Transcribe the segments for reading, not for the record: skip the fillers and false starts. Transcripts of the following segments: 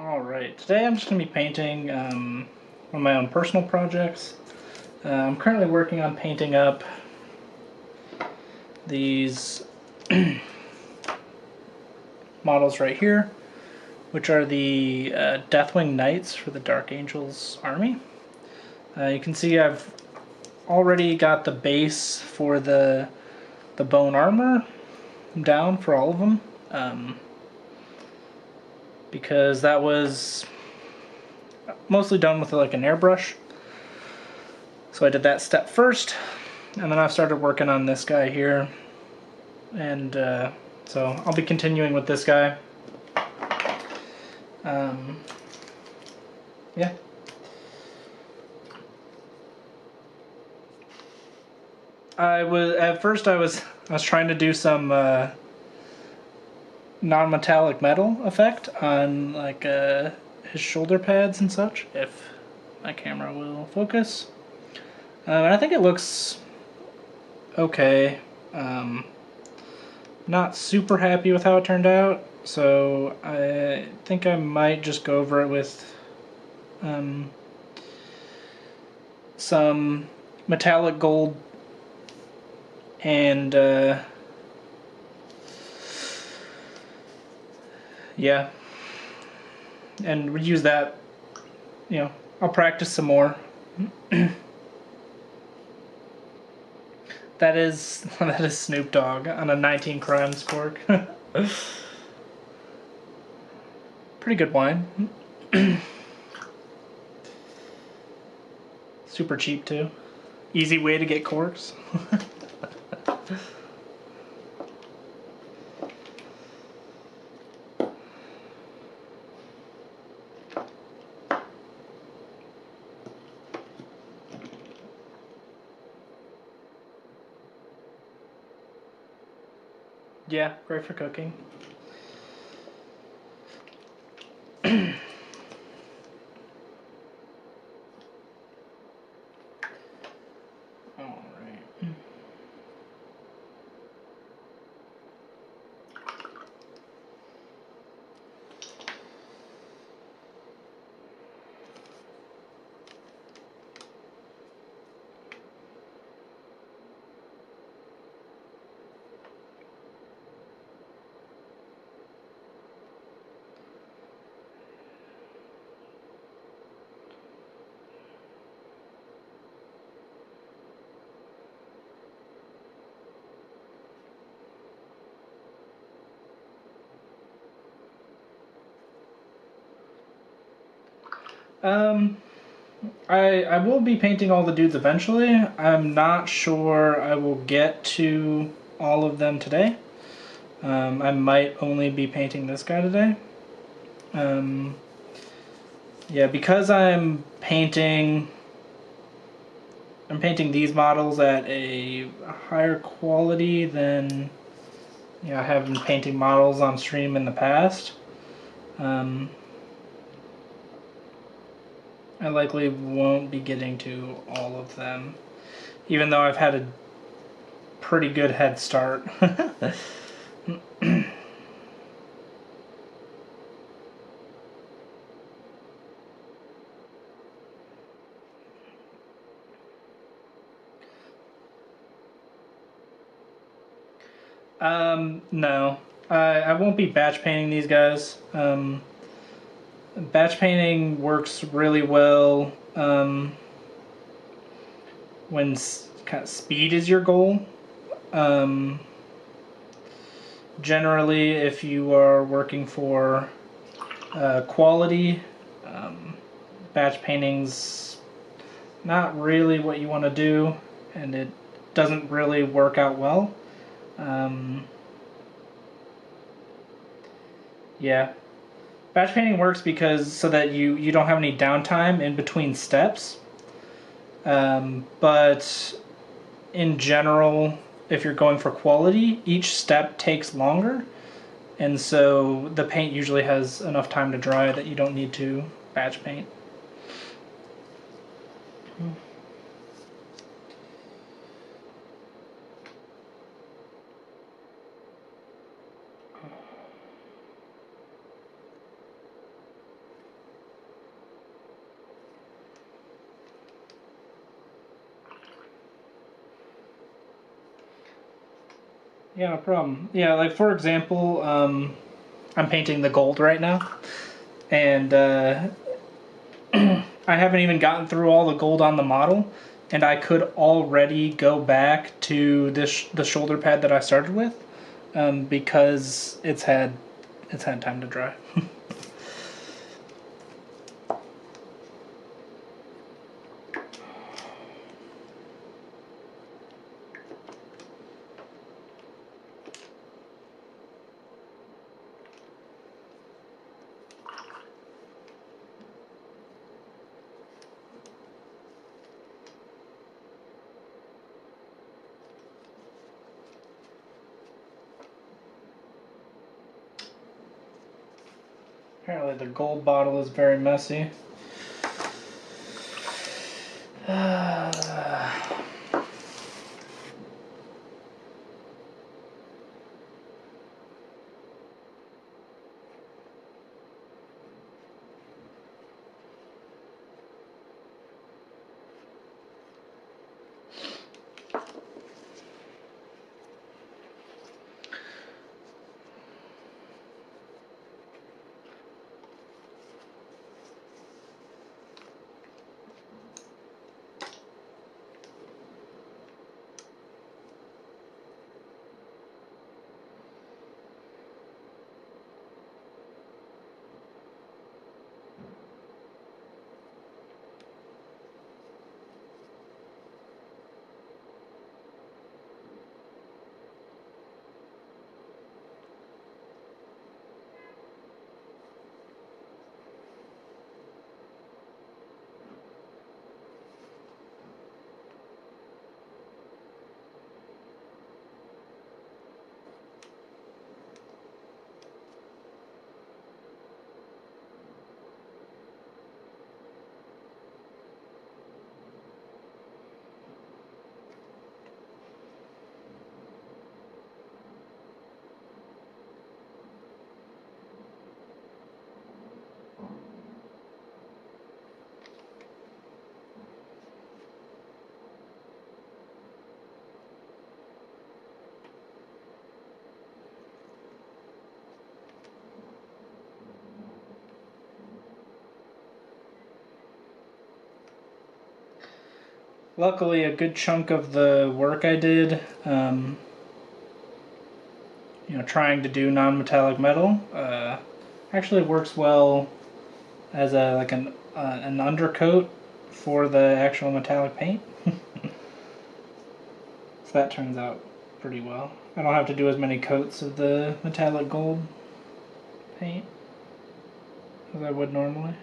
Alright, today I'm just going to be painting one of my own personal projects. I'm currently working on painting up these models right here, which are the Deathwing Knights for the Dark Angels army. You can see I've already got the base for the bone armor down for all of them, because that was mostly done with like an airbrush. So I did that step first, and then I started working on this guy here, and so I'll be continuing with this guy. Yeah. At first I was trying to do some non-metallic metal effect on like his shoulder pads and such, if my camera will focus. And I think it looks okay. Not super happy with how it turned out, so I think I might just go over it with some metallic gold and yeah, and reuse that. You know, I'll practice some more. That is Snoop Dogg on a 19 Crimes cork. Pretty good wine. Super cheap too. Easy way to get corks. Yeah, great for cooking. Alright. I will be painting all the dudes eventually. I'm not sure I will get to all of them today. I might only be painting this guy today. Yeah, because I'm painting these models at a higher quality than I have been painting models on stream in the past. I likely won't be getting to all of them, even though I've had a pretty good head start. No. I won't be batch painting these guys. Batch painting works really well when kind of speed is your goal. Generally, if you are working for quality, batch painting's not really what you want to do, and it doesn't really work out well. Yeah. Batch painting works because so that you don't have any downtime in between steps. But in general, if you're going for quality, each step takes longer, and so the paint usually has enough time to dry that you don't need to batch paint. Yeah, no problem. Yeah, like for example, I'm painting the gold right now, and I haven't even gotten through all the gold on the model, and I could already go back to the shoulder pad that I started with, because it's had time to dry. Apparently the gold bottle is very messy. Luckily, a good chunk of the work I did, trying to do non-metallic metal, actually works well as an undercoat for the actual metallic paint. So that turns out pretty well. I don't have to do as many coats of the metallic gold paint as I would normally.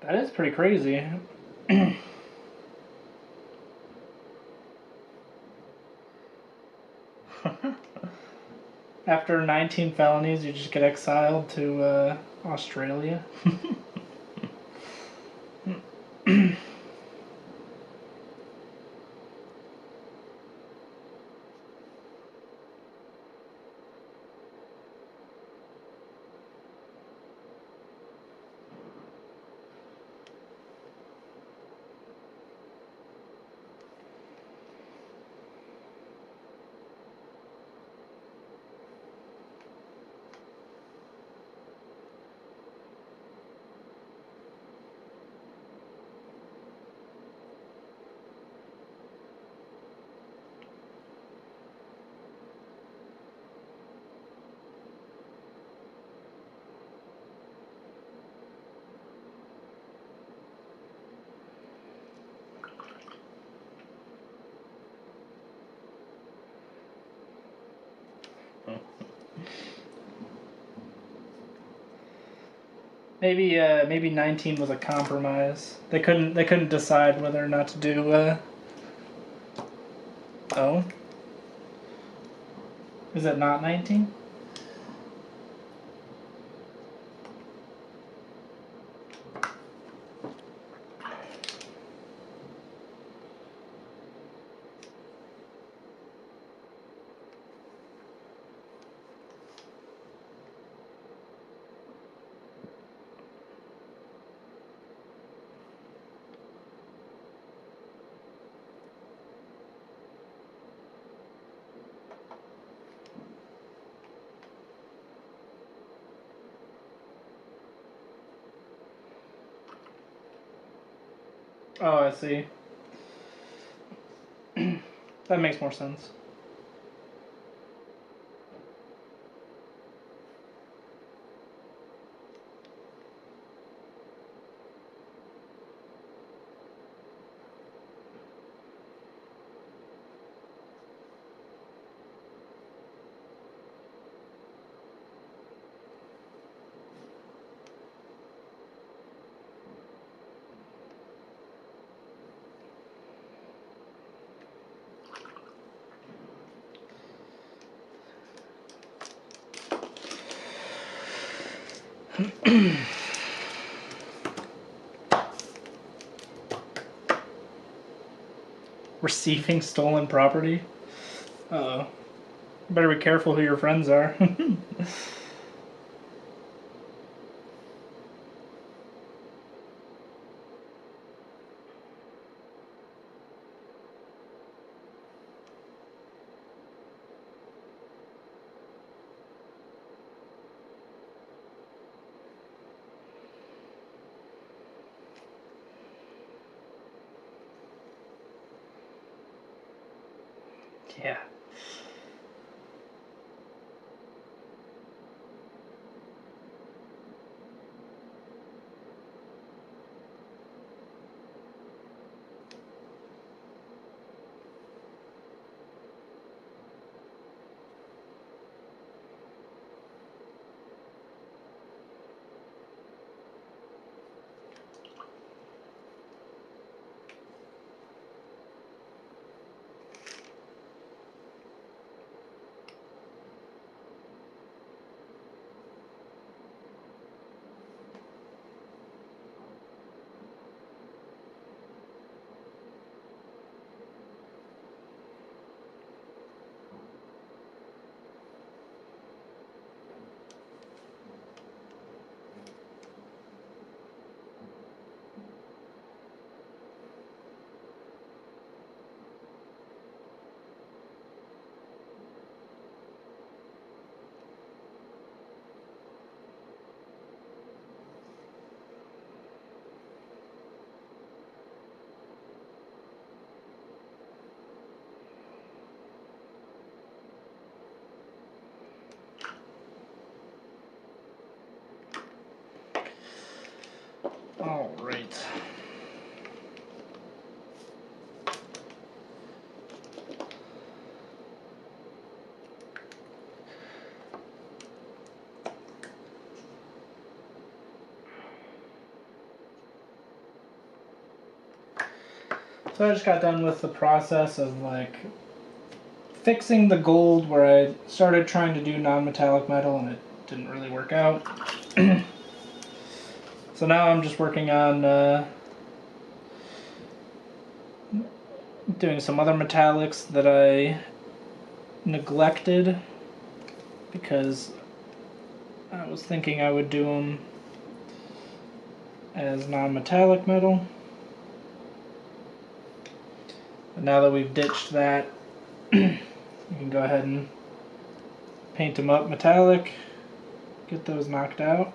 That is pretty crazy. After 19 felonies, you just get exiled to Australia. Maybe 19 was a compromise. They couldn't decide whether or not to do. Oh, is it not 19? Oh, I see. That makes more sense. Receiving stolen property? Uh-oh. Better be careful who your friends are. Yeah. All right. So I just got done with the process of like fixing the gold where I started trying to do non-metallic metal and it didn't really work out. So now I'm just working on doing some other metallics that I neglected because I was thinking I would do them as non-metallic metal. But now that we've ditched that, you can go ahead and paint them up metallic, get those knocked out.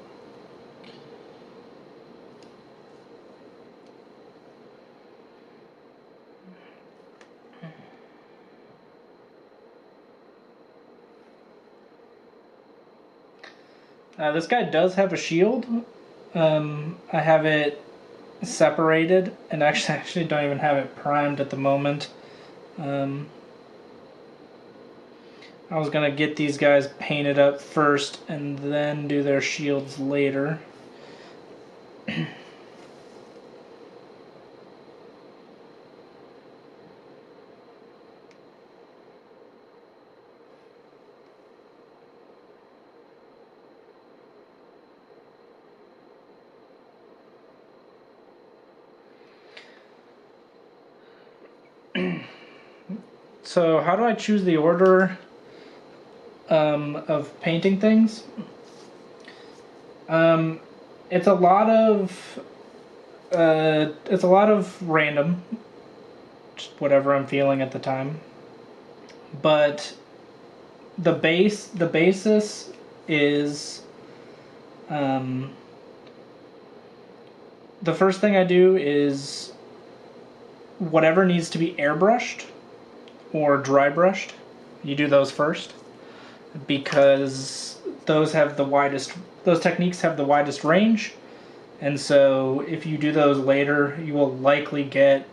This guy does have a shield. I have it separated and actually don't even have it primed at the moment. I was gonna get these guys painted up first and then do their shields later. So how do I choose the order of painting things? It's a lot of random, just whatever I'm feeling at the time. But the basis is the first thing I do is whatever needs to be airbrushed or dry brushed. You do those first because those techniques have the widest range, and so if you do those later, you will likely get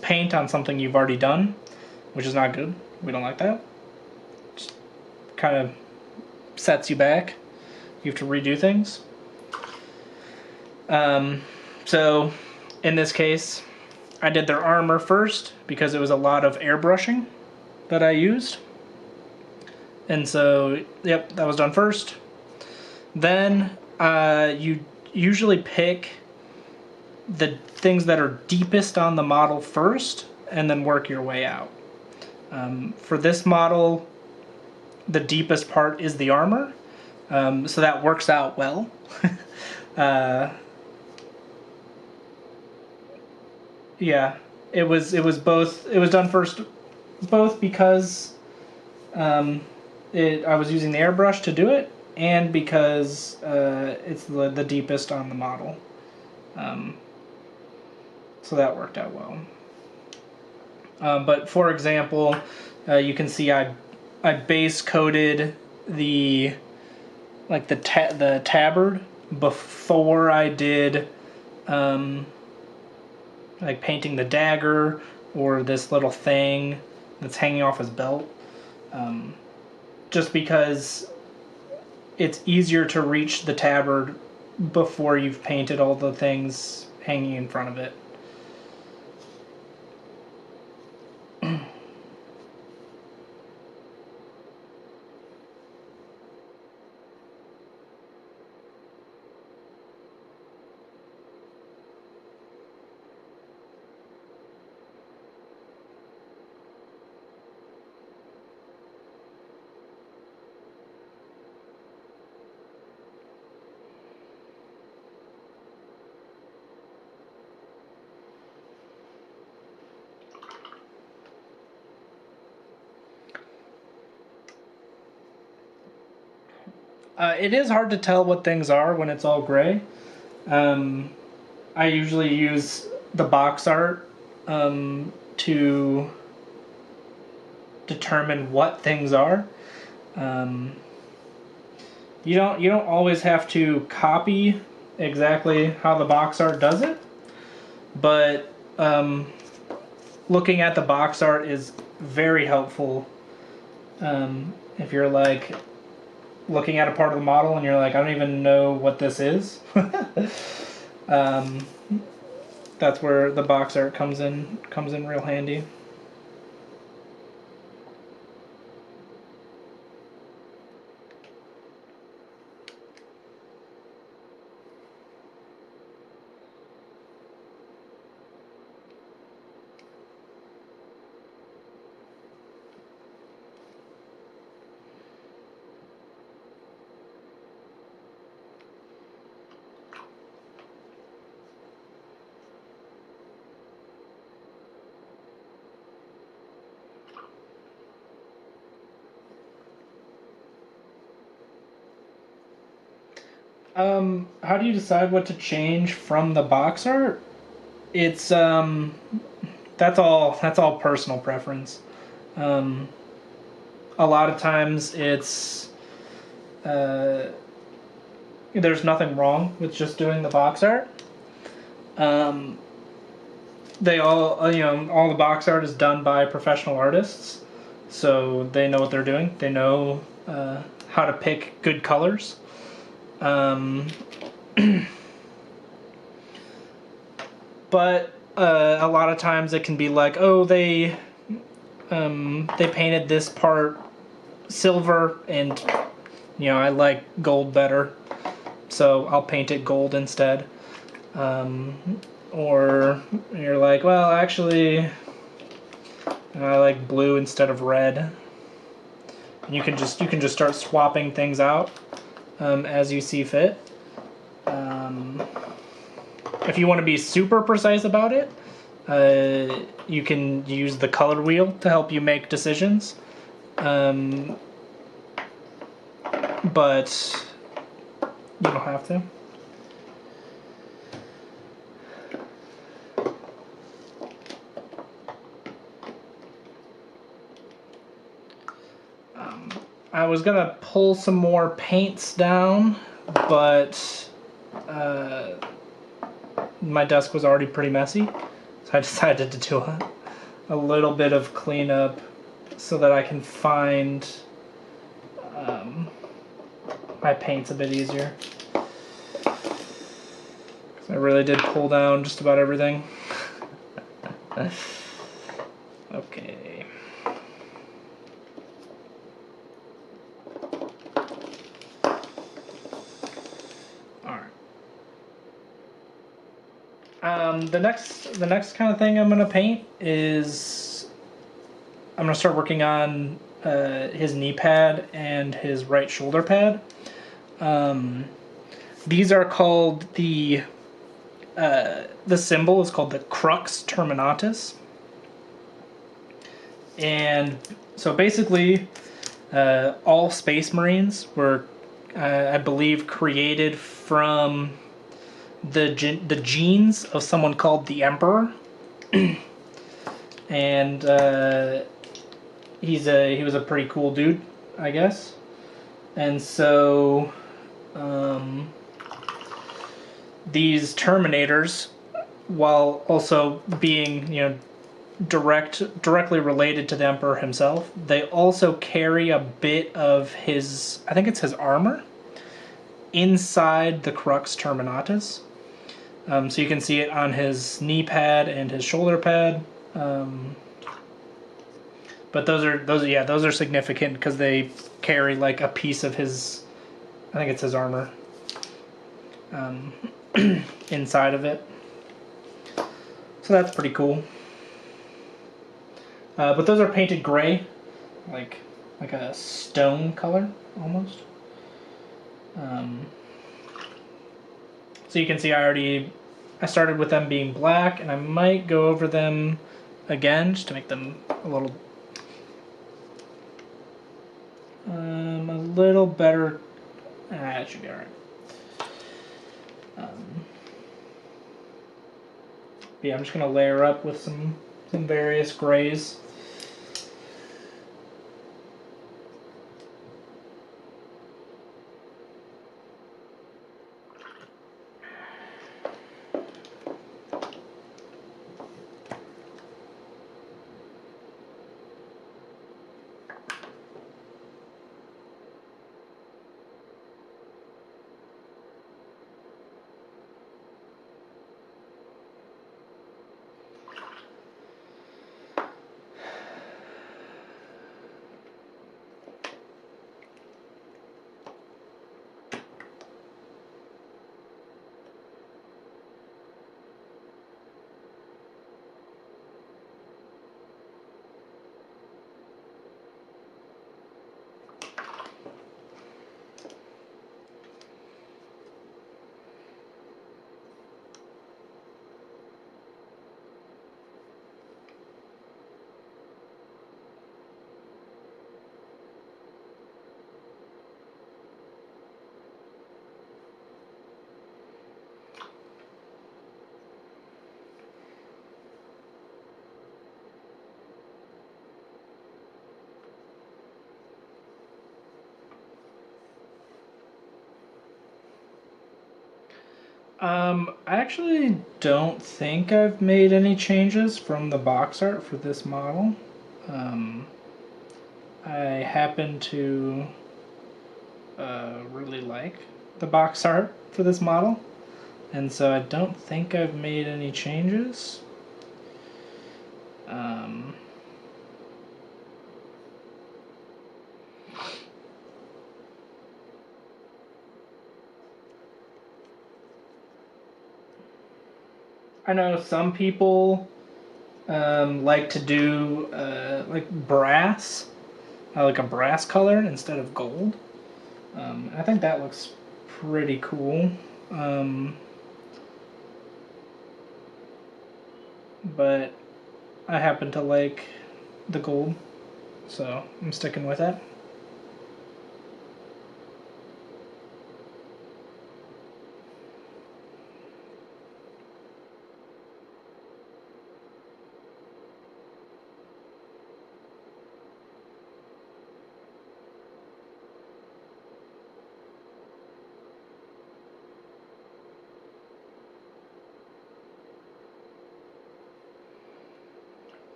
paint on something you've already done, which is not good. We don't like that. Just kind of sets you back. You have to redo things. So in this case, I did their armor first because it was a lot of airbrushing that I used. And so, yep, that was done first. Then you usually pick the things that are deepest on the model first and then work your way out. For this model, the deepest part is the armor, so that works out well. Yeah, it was both. It was done first, both because I was using the airbrush to do it, and because it's the deepest on the model. So that worked out well. But for example, you can see I base coated the tabard before I did like painting the dagger or this little thing that's hanging off his belt. Just because it's easier to reach the tabard before you've painted all the things hanging in front of it. It is hard to tell what things are when it's all gray. I usually use the box art to determine what things are. You don't always have to copy exactly how the box art does it, but looking at the box art is very helpful. If you're like looking at a part of the model and you're like, I don't even know what this is. That's where the box art comes in real handy. How do you decide what to change from the box art? It's that's all personal preference. A lot of times it's there's nothing wrong with just doing the box art. They all all the box art is done by professional artists, so they know what they're doing. They know how to pick good colors. But a lot of times it can be like, oh, they painted this part silver, and I like gold better, so I'll paint it gold instead. Or you're like, well, actually, I like blue instead of red. And you can just start swapping things out as you see fit. If you want to be super precise about it, you can use the color wheel to help you make decisions. But you don't have to. I was gonna pull some more paints down, but my desk was already pretty messy, so I decided to do a little bit of cleanup so that I can find my paints a bit easier. I really did pull down just about everything. Okay. The next kind of thing I'm gonna paint is I'm gonna start working on his knee pad and his right shoulder pad. These are called the symbol is called the crux terminatus, and so basically all Space Marines were I believe created from the genes of someone called the Emperor, and he was a pretty cool dude, I guess, and so these Terminators, while also being directly related to the Emperor himself, they also carry a bit of his, I think it's his armor, inside the crux terminatus. So you can see it on his knee pad and his shoulder pad. But those are significant because they carry like a piece of his, I think it's his armor, inside of it. So that's pretty cool. But those are painted gray, like a stone color almost. So you can see I started with them being black, and I might go over them again just to make them a little better. That should be alright. Yeah, I'm just gonna layer up with some various grays. I actually don't think I've made any changes from the box art for this model. I happen to really like the box art for this model, and so I don't think I've made any changes. I know some people like to do like brass, like a brass color instead of gold. I think that looks pretty cool. But I happen to like the gold, so I'm sticking with it.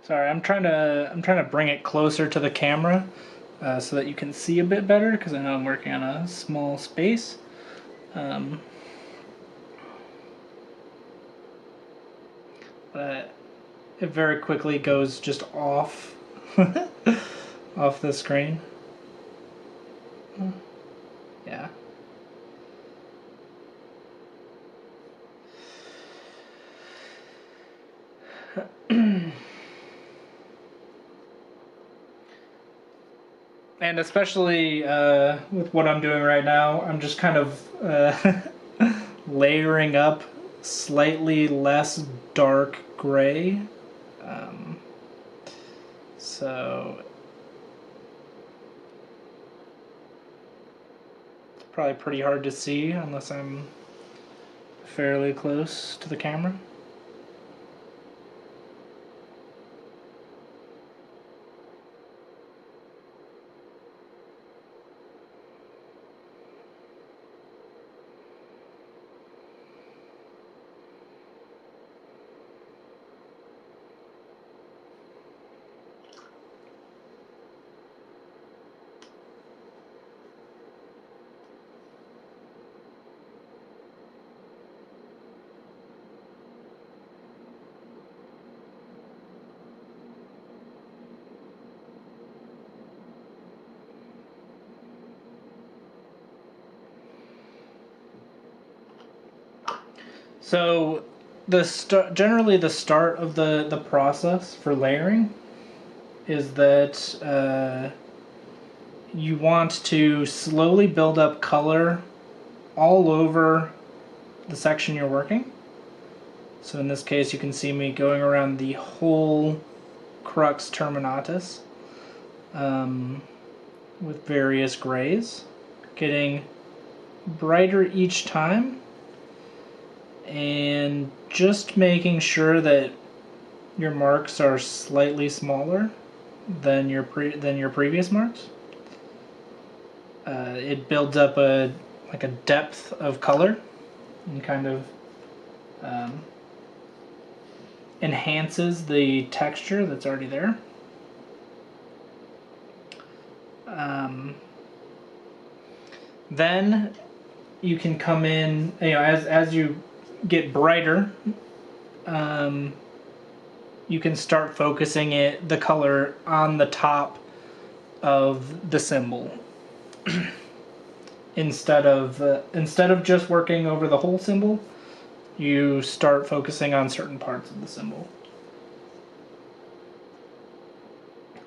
Sorry, I'm trying to bring it closer to the camera so that you can see a bit better, because I know I'm working on a small space. But it very quickly goes just off off the screen. Yeah. And especially with what I'm doing right now, I'm just kind of layering up slightly less dark gray. So it's probably pretty hard to see unless I'm fairly close to the camera. So generally the start of the process for layering is that you want to slowly build up color all over the section you're working. So in this case, you can see me going around the whole crux terminatus with various grays, getting brighter each time, and just making sure that your marks are slightly smaller than your previous marks. It builds up a depth of color and kind of enhances the texture that's already there. Then you can come in, as you get brighter, you can start focusing the color on the top of the symbol instead of just working over the whole symbol. You start focusing on certain parts of the symbol.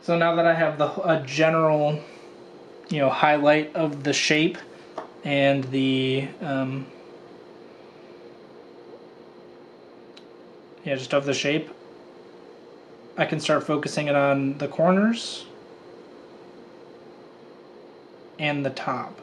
So now that I have a general, highlight of the shape and the just of the shape, I can start focusing it on the corners and the top.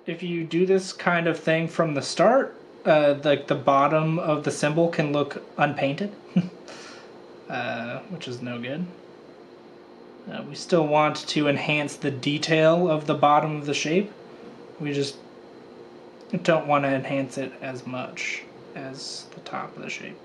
If you do this kind of thing from the start, like the bottom of the symbol can look unpainted, which is no good. We still want to enhance the detail of the bottom of the shape. We just don't want to enhance it as much as the top of the shape.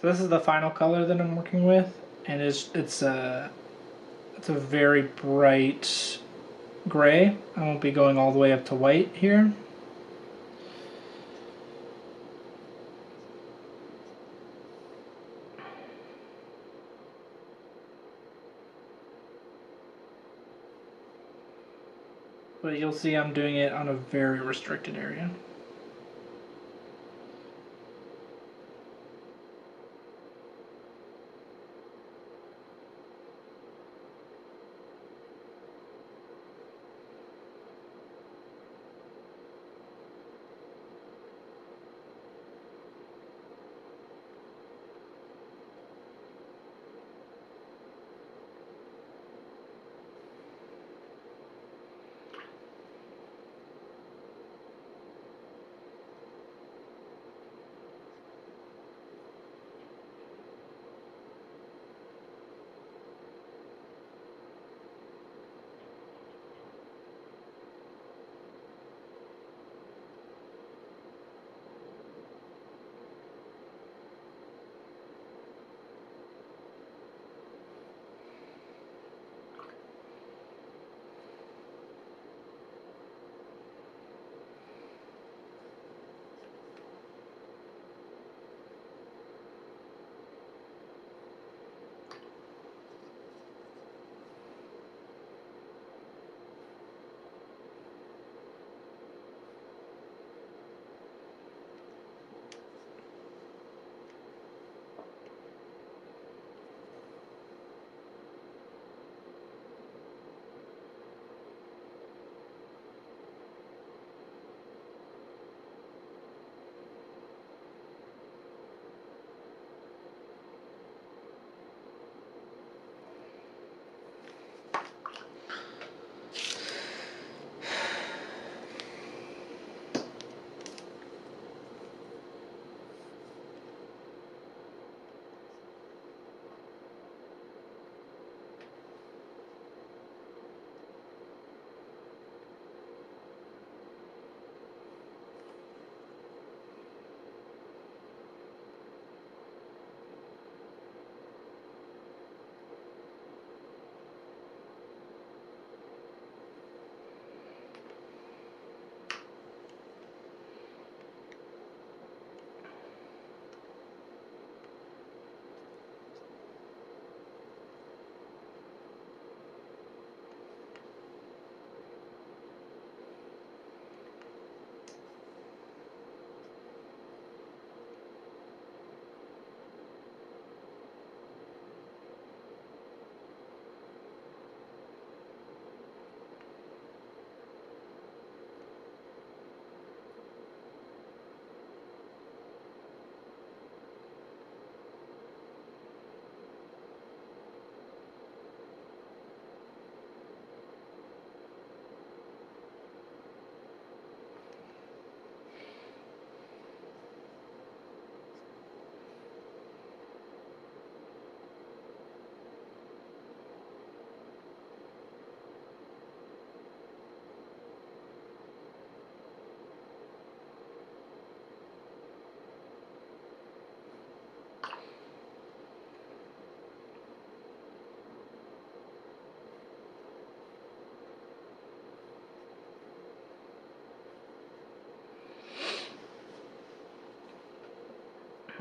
So this is the final color that I'm working with, and it's a very bright gray. I won't be going all the way up to white here. But you'll see I'm doing it on a very restricted area.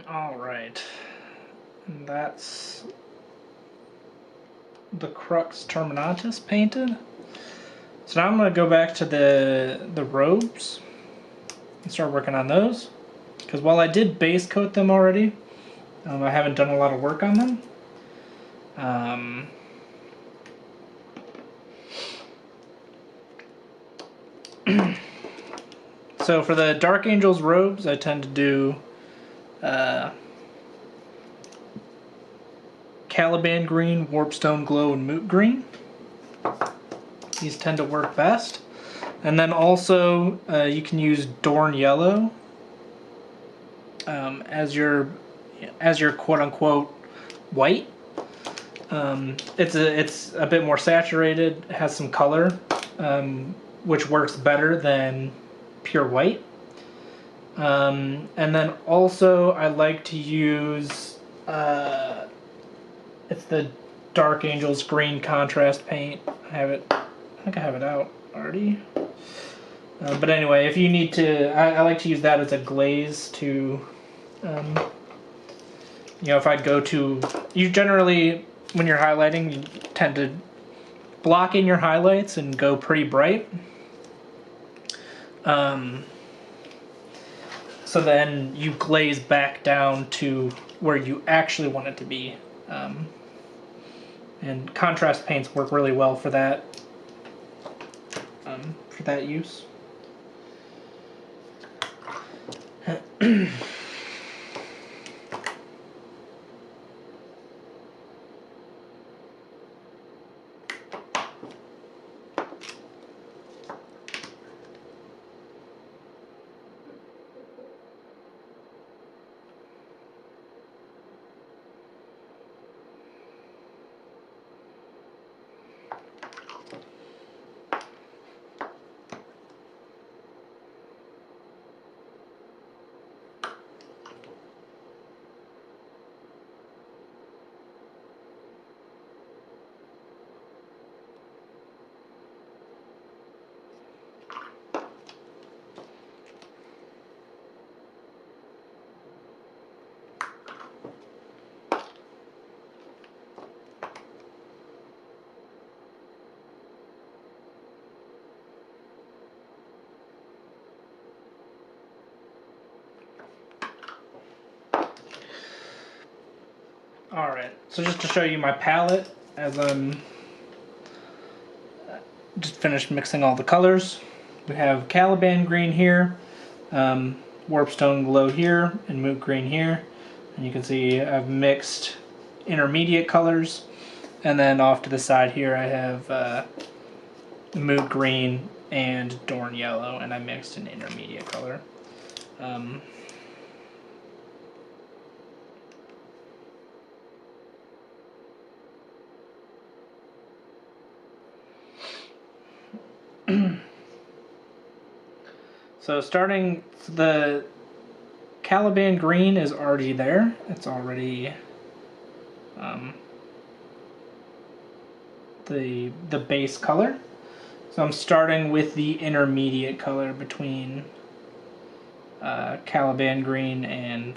All right, and that's the Crux Terminatus painted. So now I'm going to go back to the robes and start working on those. Because while I did base coat them already, I haven't done a lot of work on them. So for the Dark Angel's robes, I tend to do Caliban Green, Warpstone Glow, and Moot Green. These tend to work best. And then also you can use Dorn Yellow as your quote-unquote white. It's a bit more saturated, has some color, which works better than pure white. And then also I like to use it's the Dark Angel's green contrast paint. I think I have it out already. But anyway, if you need to, I like to use that as a glaze to, if I go to, you generally, when you're highlighting, you tend to block in your highlights and go pretty bright. So then you glaze back down to where you actually want it to be. And contrast paints work really well for that use. Alright, so just to show you my palette, as I'm just finished mixing all the colors. We have Caliban Green here, Warpstone Glow here, and Moot Green here. And you can see I've mixed intermediate colors. And then off to the side here I have Moot Green and Dorn Yellow, and I mixed an intermediate color. So starting, the Caliban Green is already there. It's already the base color. So I'm starting with the intermediate color between Caliban Green and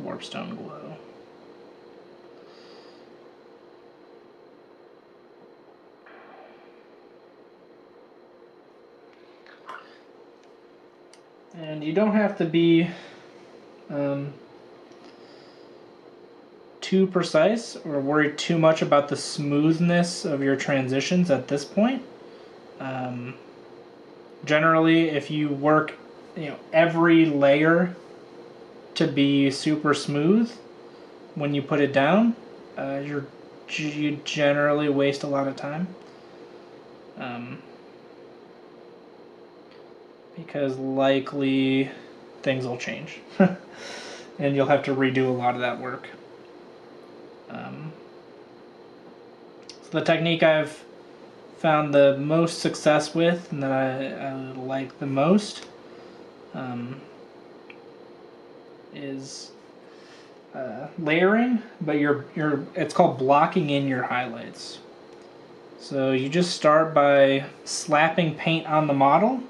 Warpstone Glow. And you don't have to be too precise or worry too much about the smoothness of your transitions at this point. Generally, if you work every layer to be super smooth when you put it down, you generally waste a lot of time. Because likely things will change and you'll have to redo a lot of that work. So the technique I've found the most success with and that I like the most is layering, but it's called blocking in your highlights. So you just start by slapping paint on the model,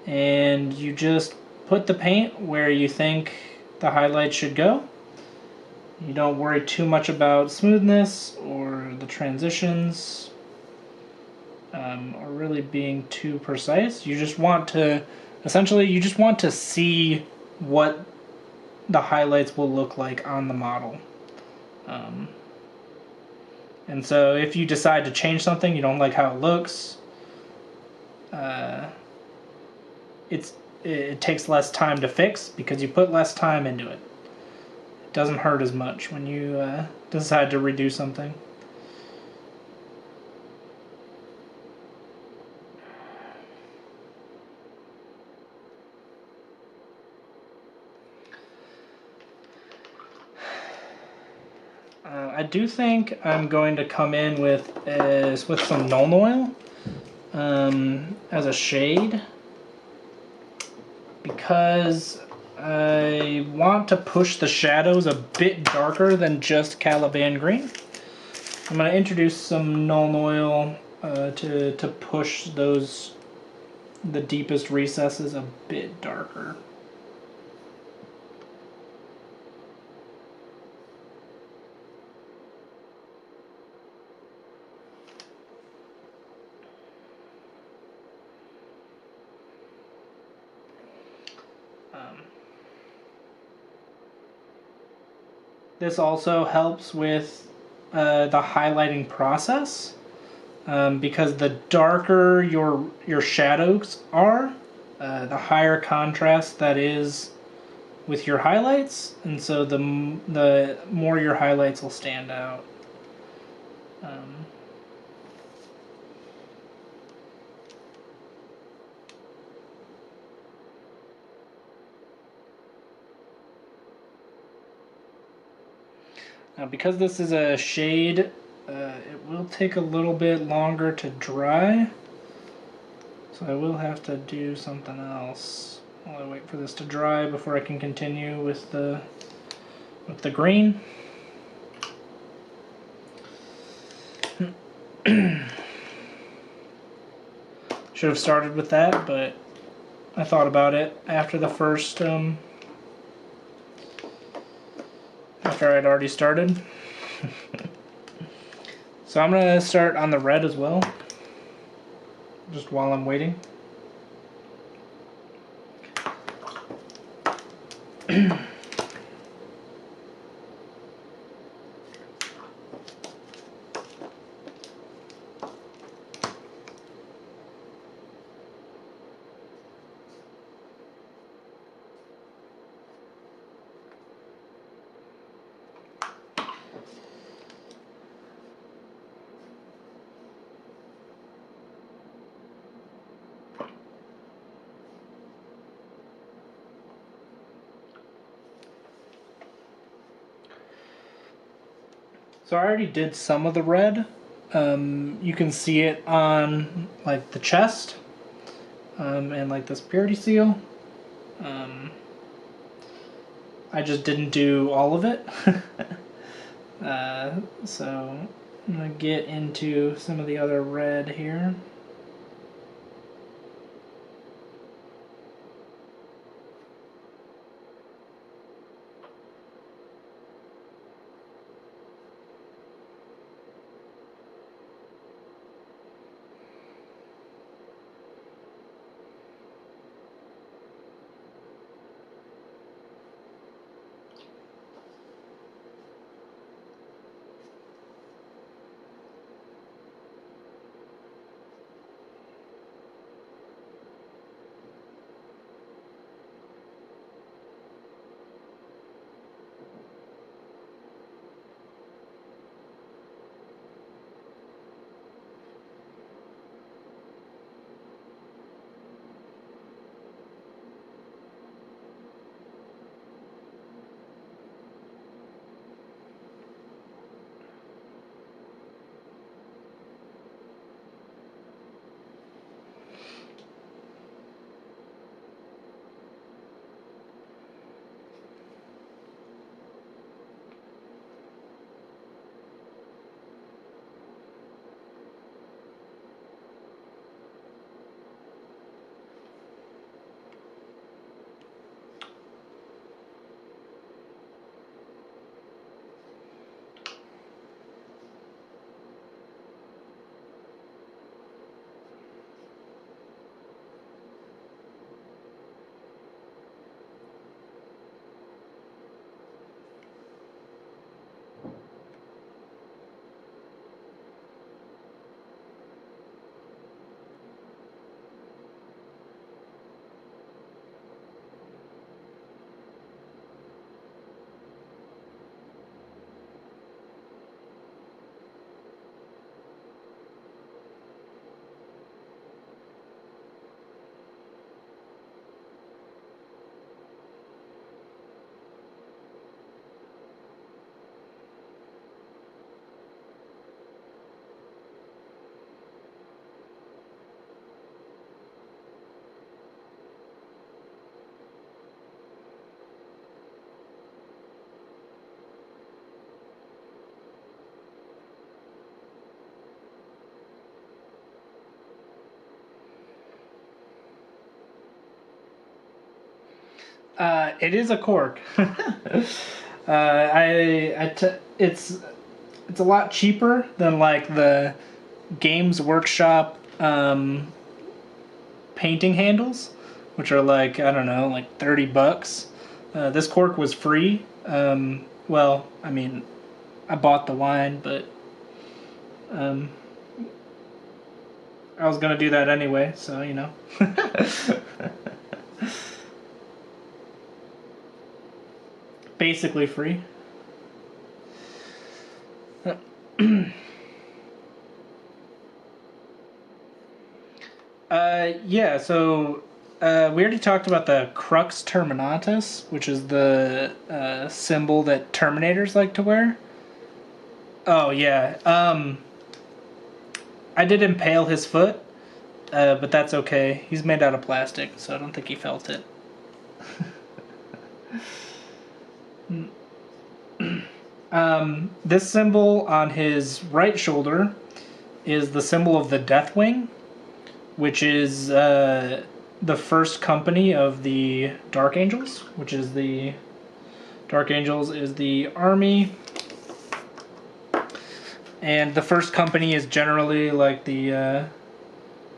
and you just put the paint where you think the highlight should go. You don't worry too much about smoothness or the transitions, or really being too precise. You just want to, essentially, you just want to see what the highlights will look like on the model. And so if you decide to change something, you don't like how it looks, it takes less time to fix because you put less time into it. It doesn't hurt as much when you decide to redo something. I do think I'm going to come in with some Nuln Oil as a shade, because I want to push the shadows a bit darker than just Caliban Green. I'm going to introduce some Nuln Oil to push the deepest recesses a bit darker. This also helps with the highlighting process, because the darker your shadows are, the higher contrast that is with your highlights, and so the more your highlights will stand out. Now, because this is a shade, it will take a little bit longer to dry, so I will have to do something else while I wait for this to dry before I can continue with the green. Should have started with that, but I thought about it after the first after I'd already started. So I'm gonna start on the red as well, just while I'm waiting. So I already did some of the red. You can see it on like the chest and like this purity seal. I just didn't do all of it. So I'm gonna get into some of the other red here. It is a cork. It's a lot cheaper than like the Games Workshop painting handles, which are like, I don't know, like $30. This cork was free. Well, I mean, I bought the wine, but I was gonna do that anyway, so you know. Basically free. Yeah, so we already talked about the Crux Terminatus, which is the symbol that Terminators like to wear. Oh, yeah. I did impale his foot, but that's okay. He's made out of plastic, so I don't think he felt it. This symbol on his right shoulder is the symbol of the Deathwing, which is the first company of the Dark Angels, which is the Dark Angels is the army, and the first company is generally like the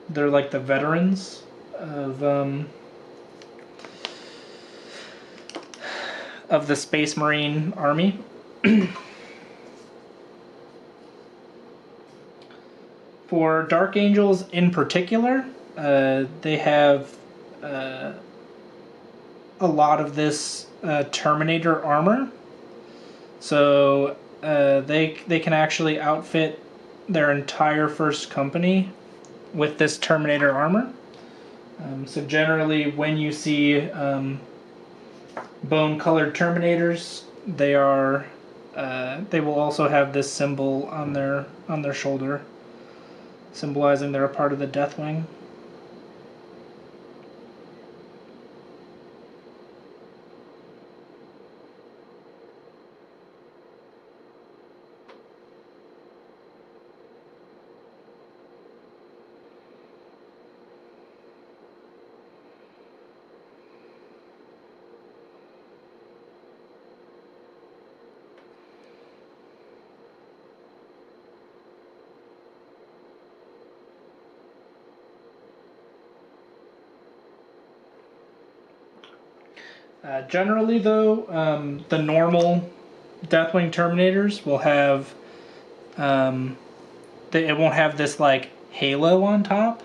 they're like the veterans of the Space Marine Army. For Dark Angels in particular, they have a lot of this Terminator armor, so they can actually outfit their entire first company with this Terminator armor. So generally, when you see bone-colored Terminators, they will also have this symbol on their shoulder, symbolizing they're a part of the Deathwing. Generally, though, the normal Deathwing Terminators will have it won't have this like halo on top.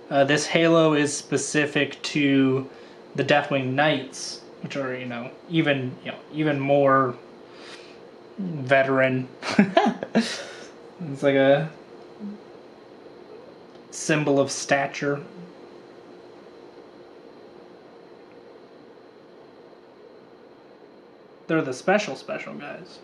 This halo is specific to the Deathwing Knights, which are even more veteran. It's like a symbol of stature. They're the special guys.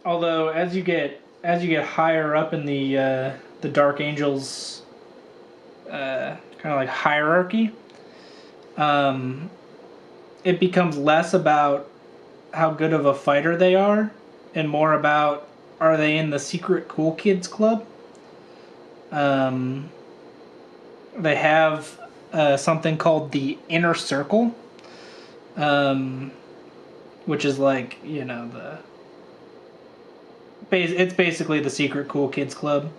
Although as you get higher up in the Dark Angels kind of like hierarchy, it becomes less about how good of a fighter they are and more about, are they in the secret cool kids club? They have something called the Inner Circle, which is like, it's basically the secret cool kids club,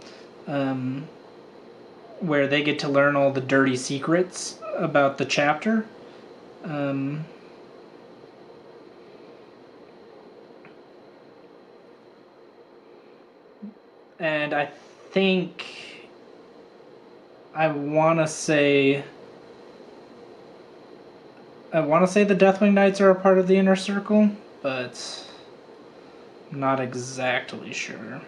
where they get to learn all the dirty secrets about the chapter. And I think I want to say the Deathwing Knights are a part of the Inner Circle, but I'm not exactly sure.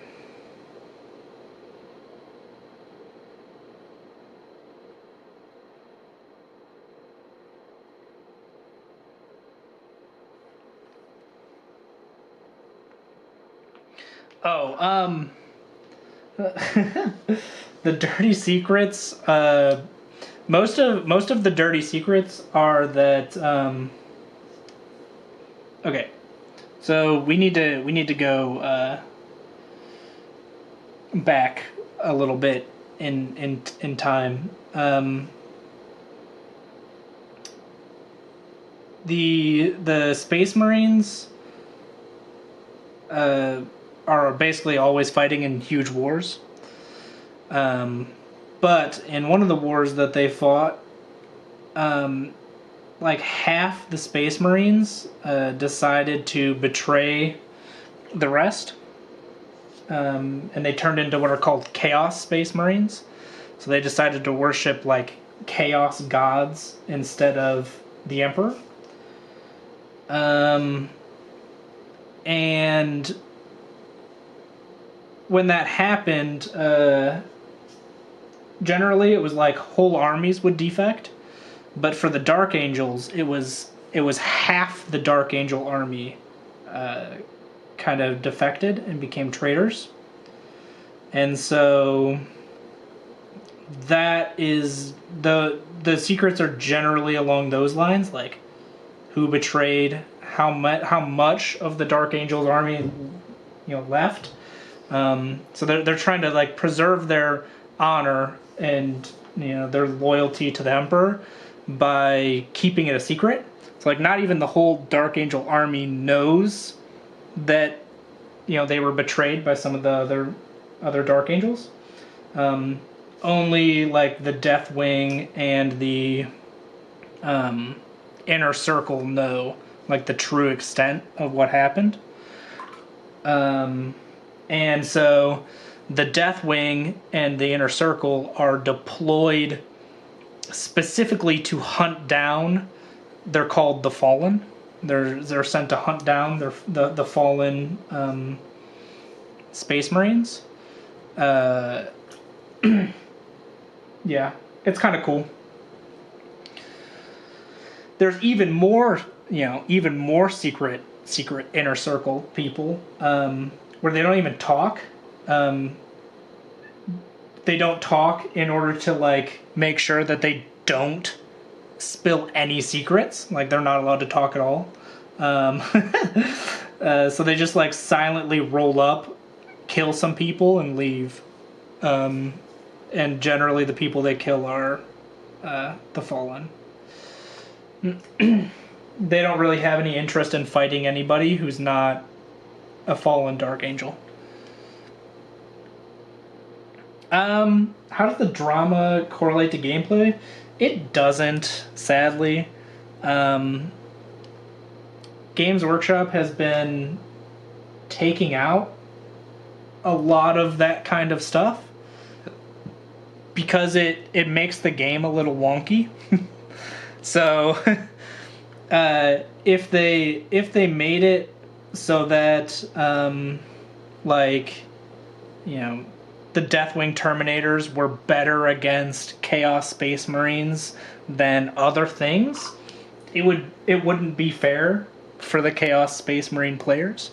Oh, the dirty secrets. Most of the dirty secrets are that. Okay, So we need to go back a little bit in time. The Space Marines are basically always fighting in huge wars. But in one of the wars that they fought, like half the Space Marines decided to betray the rest. And they turned into what are called Chaos Space Marines. So they decided to worship like chaos gods instead of the Emperor. And when that happened, generally it was like whole armies would defect, but for the Dark Angels, it was half the Dark Angel army kind of defected and became traitors. And so that is the secrets are generally along those lines, like who betrayed how much of the Dark Angels army left. So they're trying to like preserve their honor and their loyalty to the Emperor by keeping it a secret. So like not even the whole Dark Angel army knows that they were betrayed by some of the other Dark Angels. Only like the Deathwing and the Inner Circle know like the true extent of what happened. And so the Deathwing and the Inner Circle are deployed specifically to hunt down. They're called the Fallen. They're sent to hunt down the fallen Space Marines. Yeah, it's kind of cool. There's even more secret Inner Circle people where they don't even talk. They don't talk in order to like make sure that they don't spill any secrets. Like they're not allowed to talk at all. So they just like silently roll up, kill some people, and leave. And generally the people they kill are the Fallen. They don't really have any interest in fighting anybody who's not a Fallen Dark Angel. How does the drama correlate to gameplay? It doesn't, sadly. Games Workshop has been taking out a lot of that kind of stuff because it makes the game a little wonky. So if they made it so that the Deathwing Terminators were better against Chaos Space Marines than other things, it wouldn't be fair for the Chaos Space Marine players.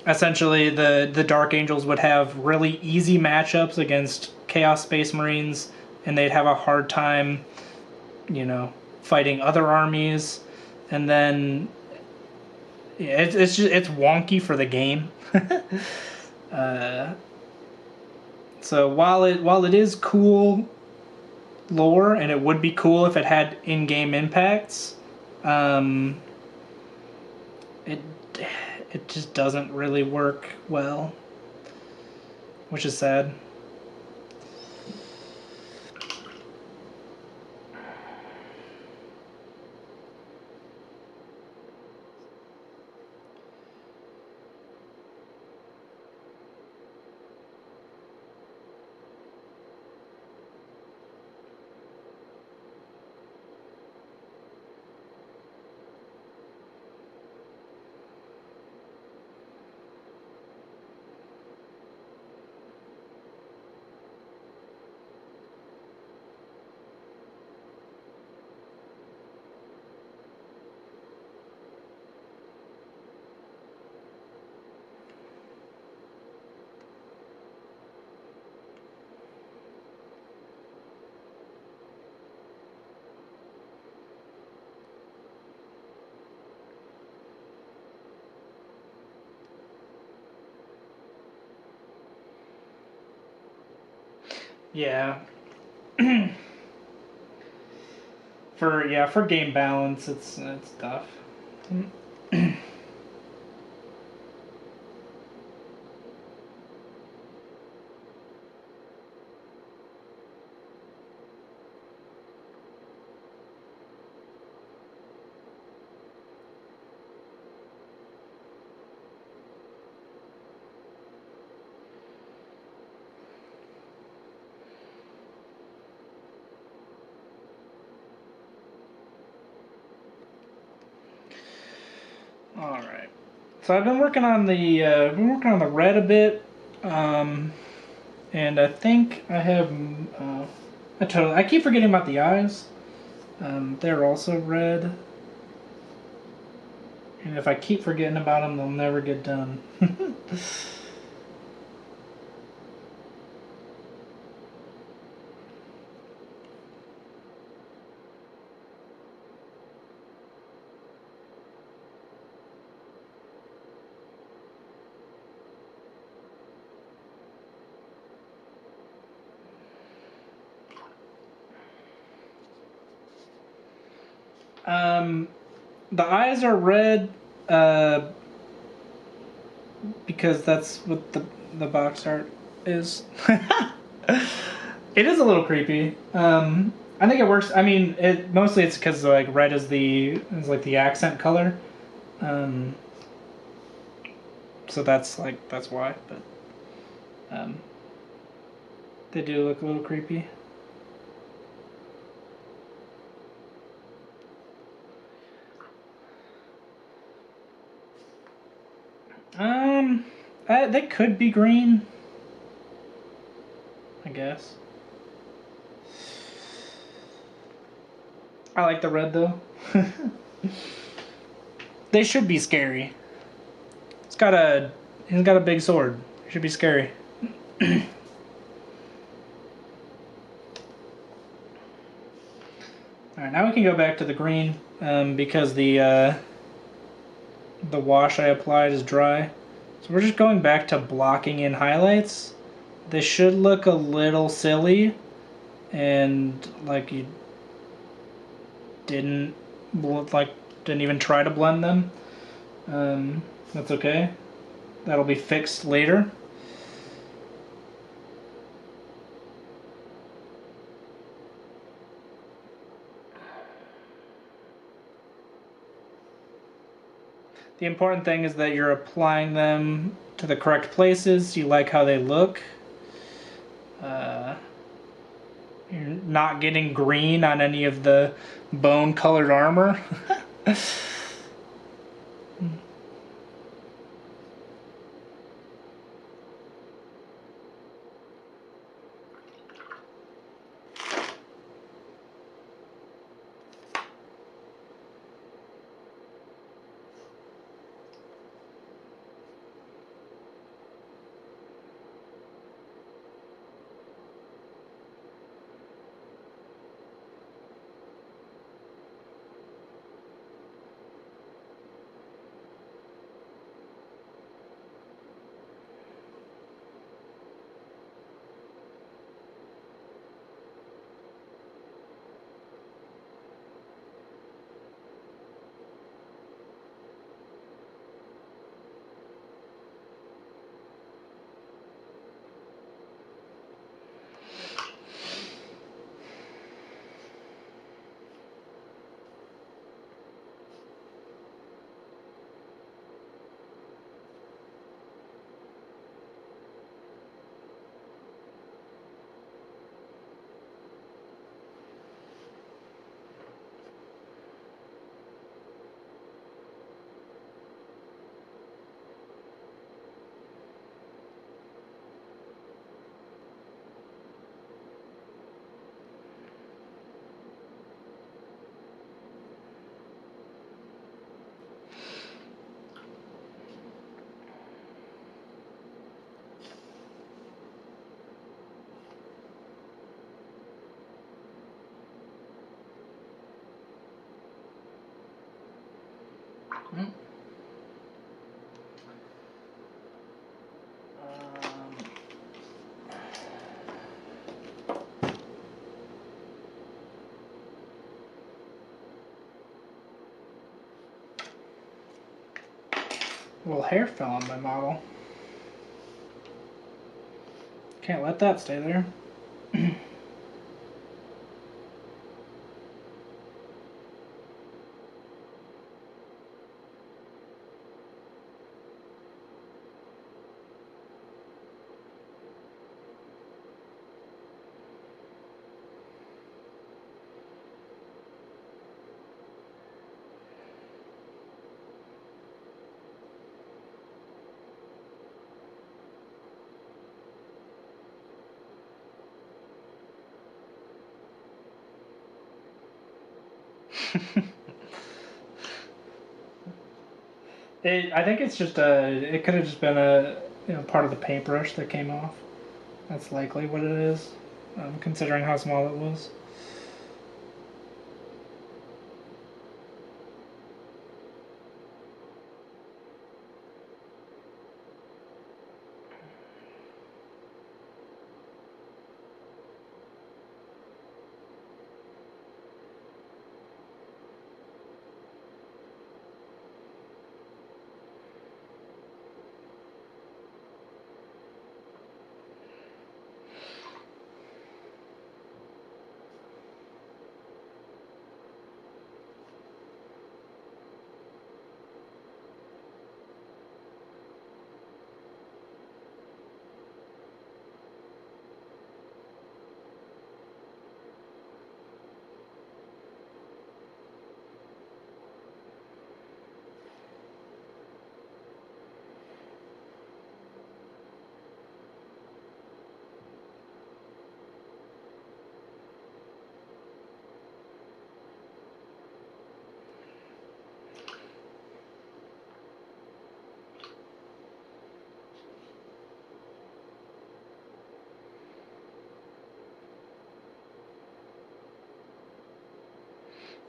Essentially, the Dark Angels would have really easy matchups against Chaos Space Marines, and they'd have a hard time, fighting other armies. And then it's wonky for the game. So while it is cool lore, and it would be cool if it had in-game impacts, it just doesn't really work well, which is sad. Yeah. For game balance, it's tough. All right. So I've been working on the red a bit, and I think I have. I keep forgetting about the eyes. They're also red, and if I keep forgetting about them, they'll never get done. The eyes are red because that's what the box art is. It is a little creepy. I think it works. I mean, mostly it's because like red is like the accent color. Um, so that's why. But they do look a little creepy. They could be green, I guess. I like the red though. They should be scary. He's got a big sword. Should be scary. All right, now we can go back to the green because the wash I applied is dry. So we're just going back to blocking in highlights. They should look a little silly, and like you didn't didn't even try to blend them. That's okay. That'll be fixed later. The important thing is that you're applying them to the correct places. You like how they look. You're not getting green on any of the bone-colored armor. A little hair fell on my model. Can't let that stay there. I think it's just it could have just been a part of the paintbrush that came off. That's likely what it is, considering how small it was.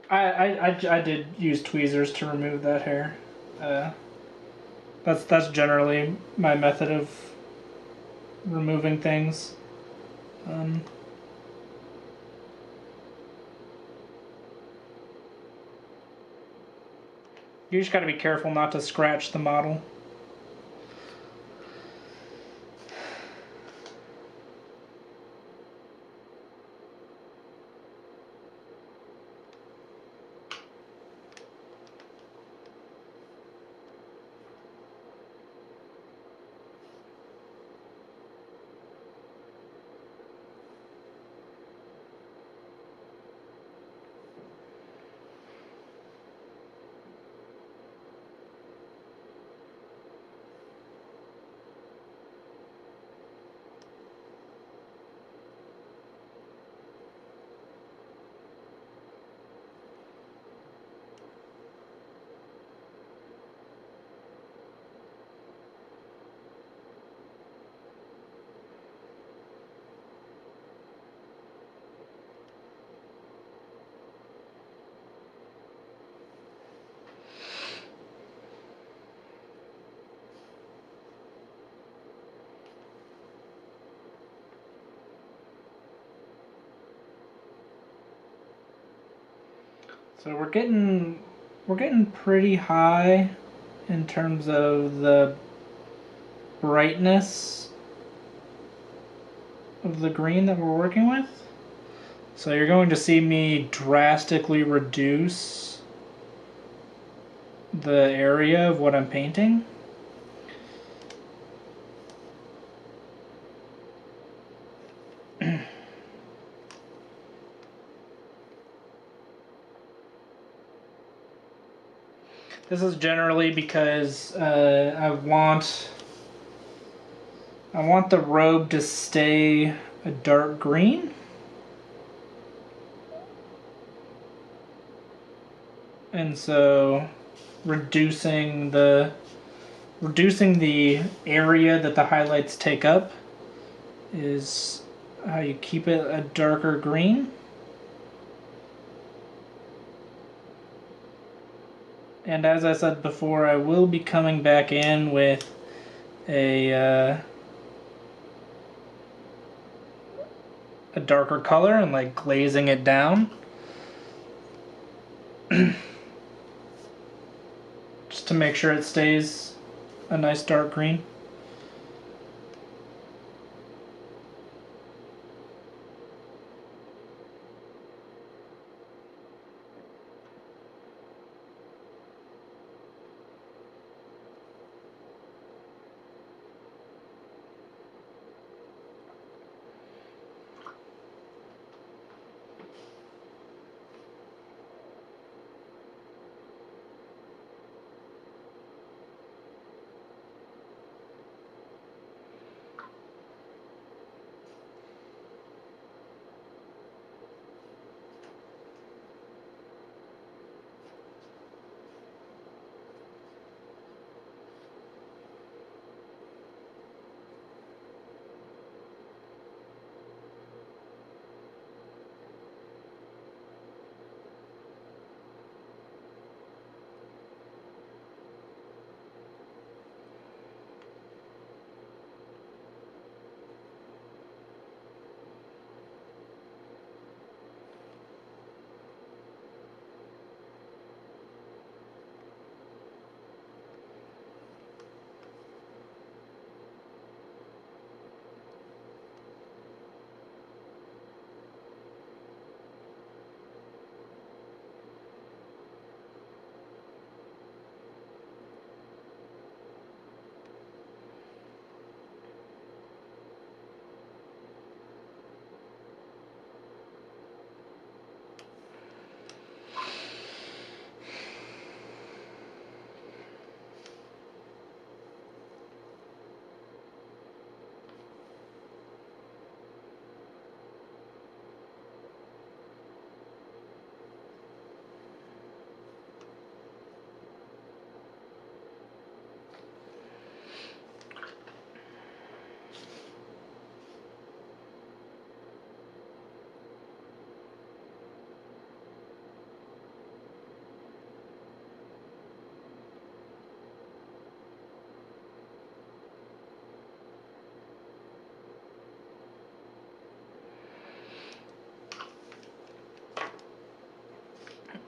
I did use tweezers to remove that hair. That's generally my method of removing things. You just got to be careful not to scratch the model. So we're getting pretty high in terms of the brightness of the green that we're working with. So you're going to see me drastically reduce the area of what I'm painting. This is generally because I want the robe to stay a dark green. And so reducing the area that the highlights take up is how you keep it a darker green. And as I said before, I will be coming back in with a darker color and like glazing it down. Just to make sure it stays a nice dark green.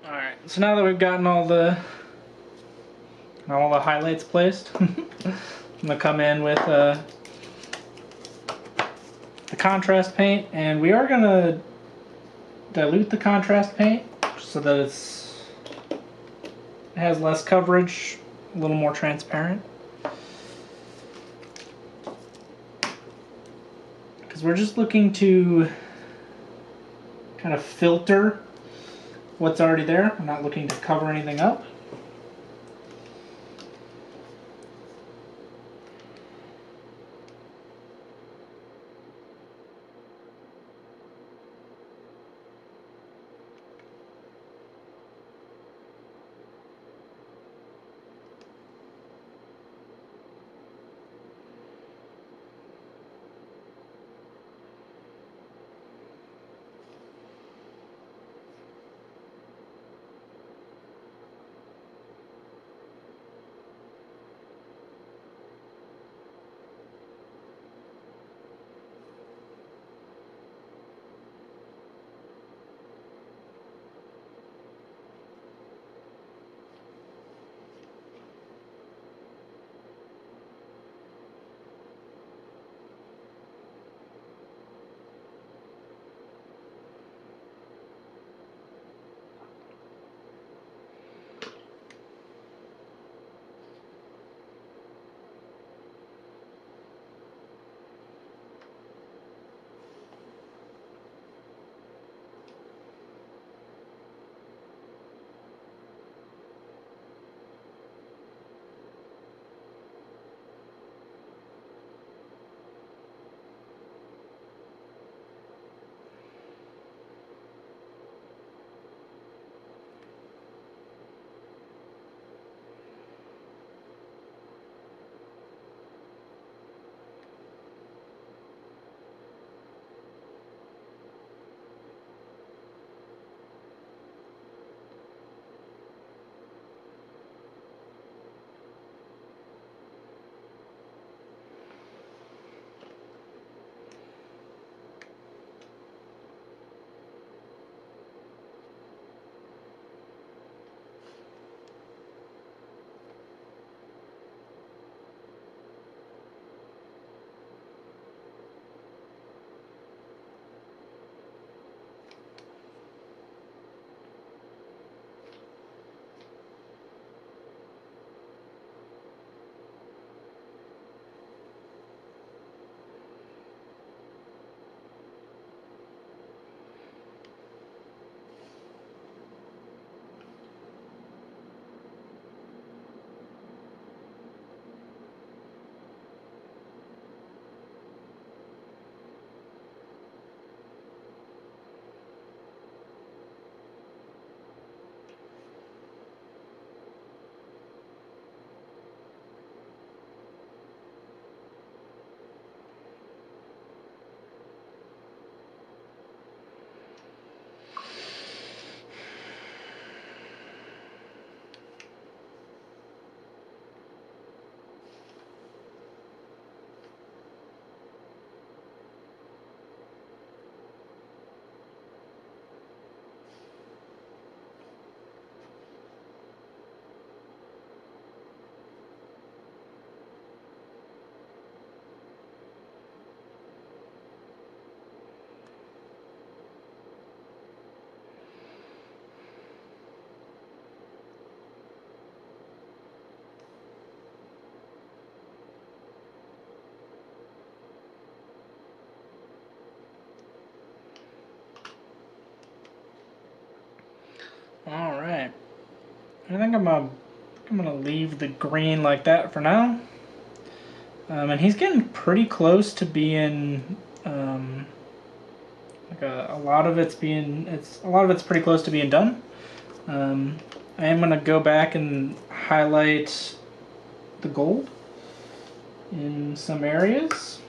Alright, so now that we've gotten all the highlights placed, I'm going to come in with the contrast paint, and we are going to dilute the contrast paint so that it has less coverage, a little more transparent. Because we're just looking to kind of filter what's already there. We're not looking to cover anything up. I think I'm gonna leave the green like that for now. And he's getting pretty close to being like a lot of it's pretty close to being done. I am gonna go back and highlight the gold in some areas.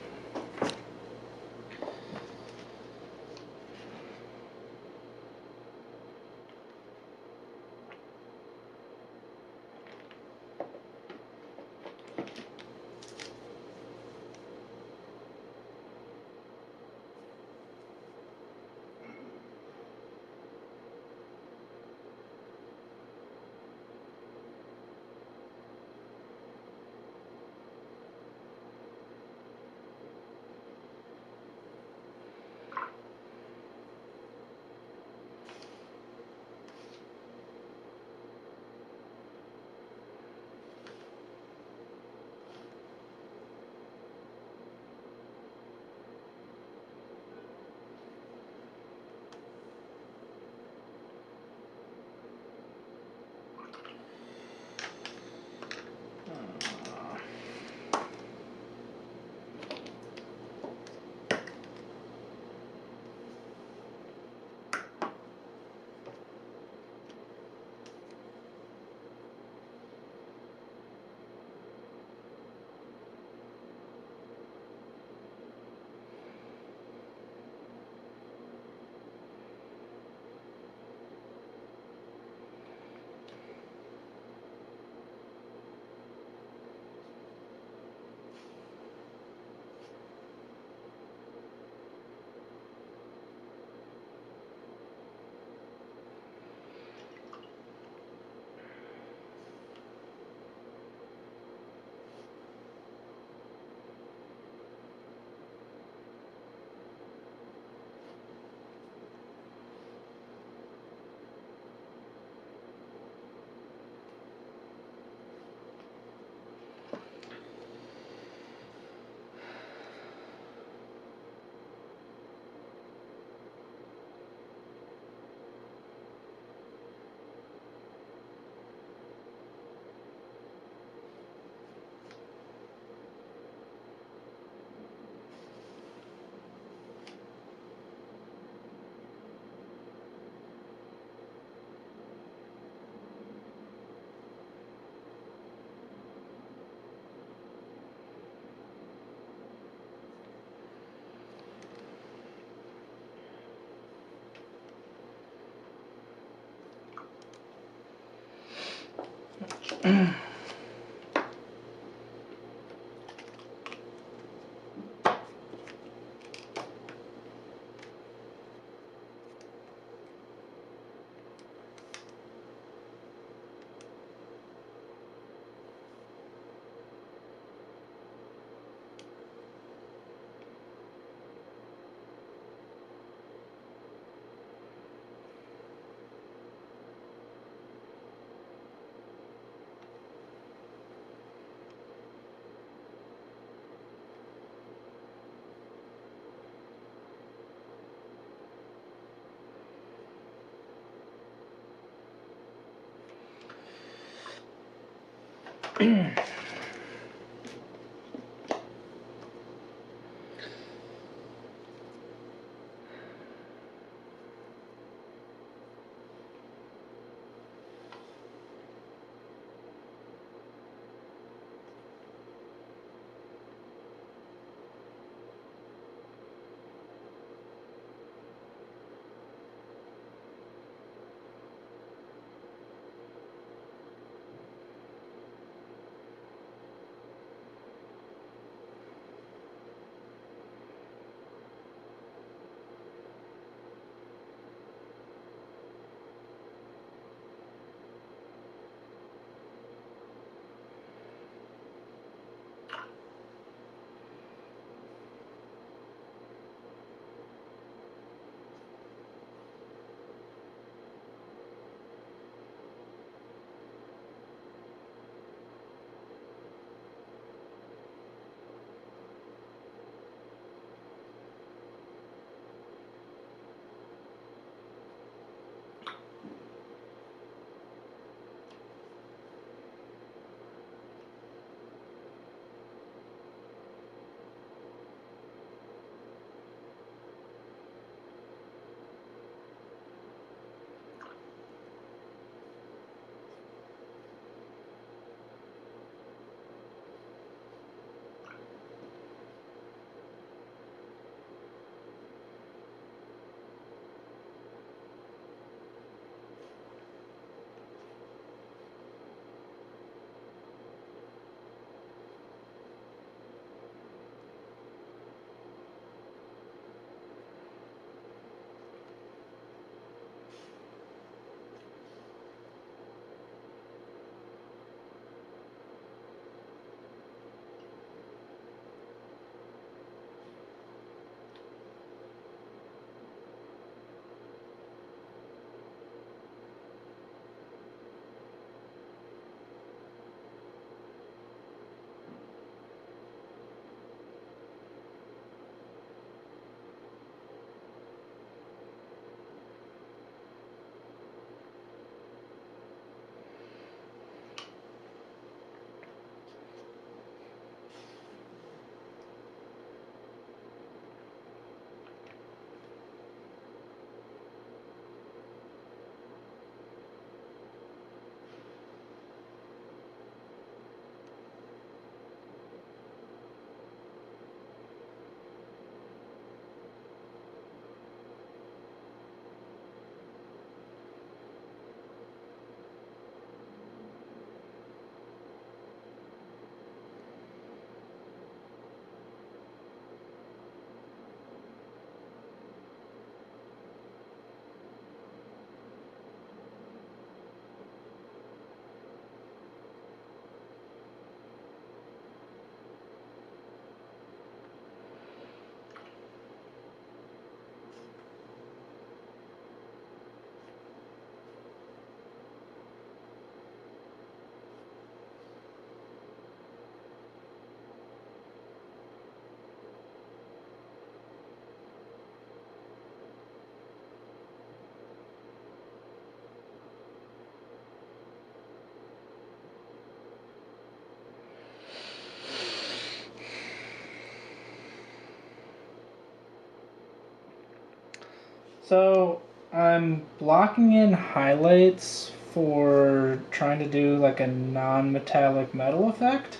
So I'm blocking in highlights for trying to do like a non-metallic metal effect.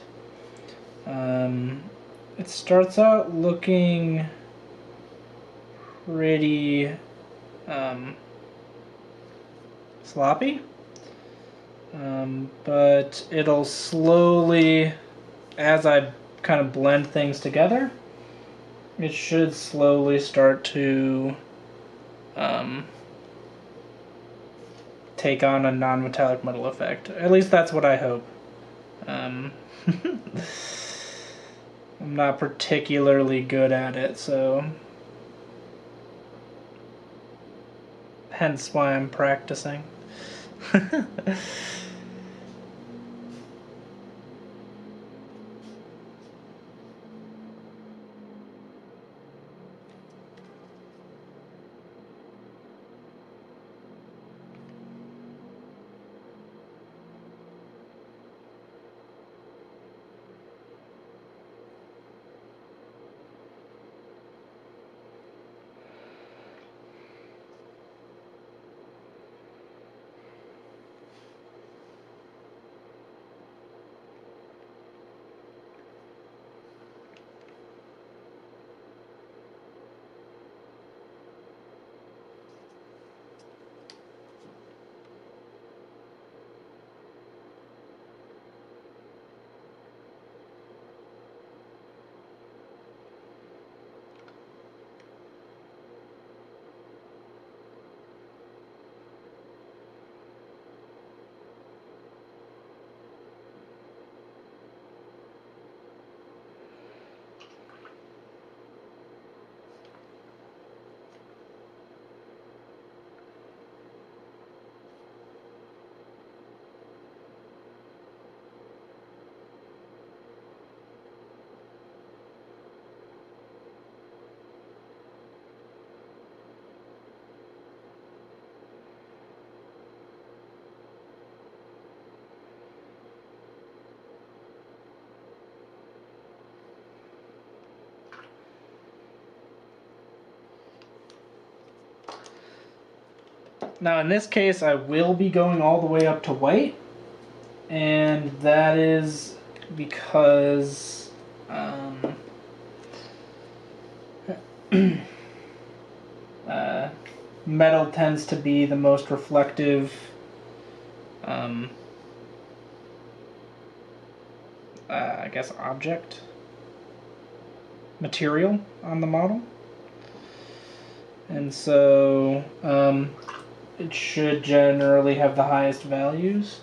It starts out looking pretty sloppy, but it'll slowly, as I kind of blend things together, it should slowly start to take on a non-metallic metal effect. At least that's what I hope. I'm not particularly good at it, so hence why I'm practicing. Now in this case I will be going all the way up to white, and that is because metal tends to be the most reflective I guess object material on the model, and so it should generally have the highest values.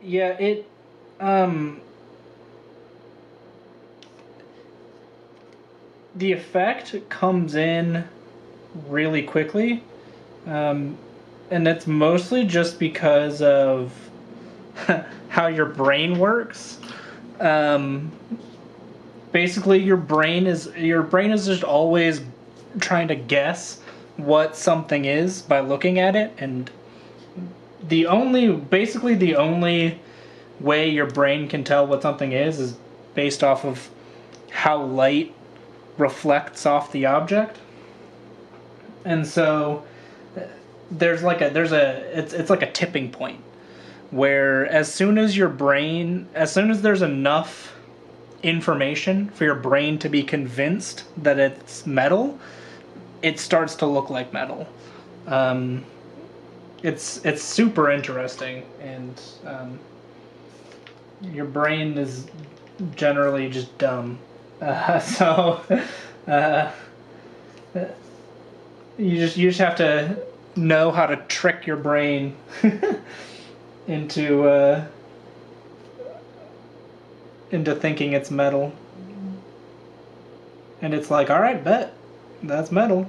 Yeah, um, the effect comes in really quickly, um, and it's mostly just because of how your brain works. Um, Basically, your brain is just always trying to guess what something is by looking at it, and the only way your brain can tell what something is based off of how light reflects off the object. And so it's like a tipping point where as soon as there's enough information for your brain to be convinced that it's metal, it starts to look like metal. Um, it's super interesting, and your brain is generally just dumb. So uh, you just have to know how to trick your brain into into thinking it's metal, and it's like, all right, bet that's metal.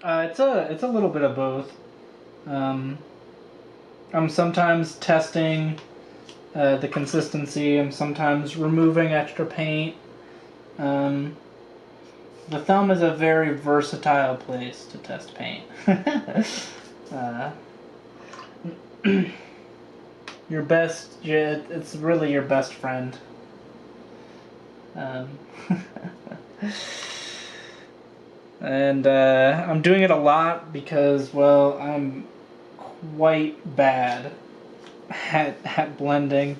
It's a little bit of both. Um, I'm sometimes testing the consistency. I'm sometimes removing extra paint. Um, the thumb is a very versatile place to test paint. uh, your best, it's really your best friend. Um, and I'm doing it a lot because, well, I'm quite bad at blending.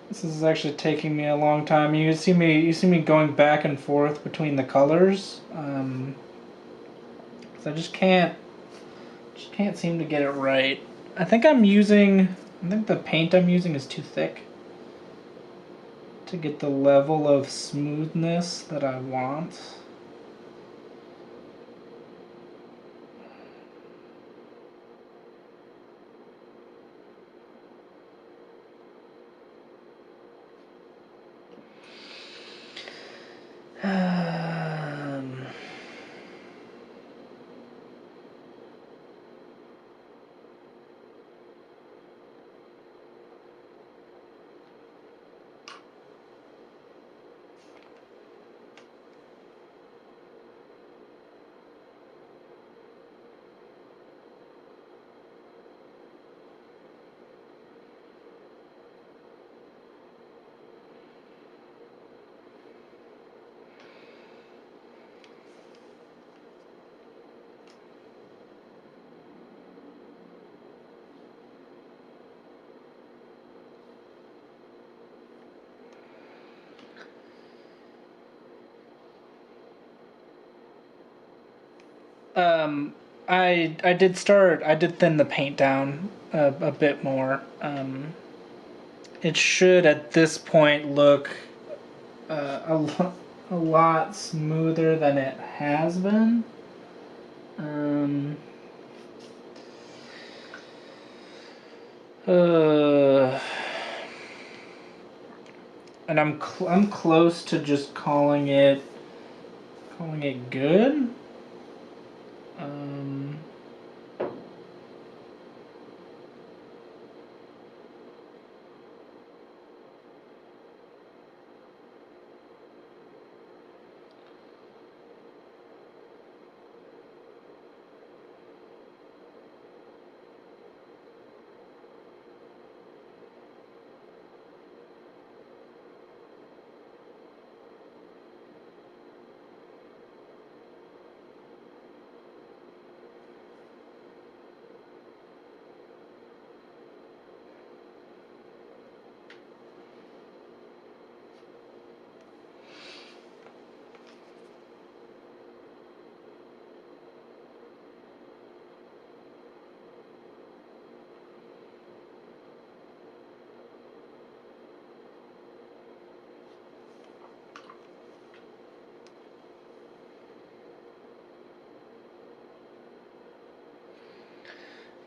This is actually taking me a long time. You see me going back and forth between the colors. 'Cause I just can't seem to get it right. I think the paint I'm using is too thick to get the level of smoothness that I want. Um, Um, I did thin the paint down a bit more. It should at this point look a lot smoother than it has been. Um, uh, and I'm close to just calling it good. Um,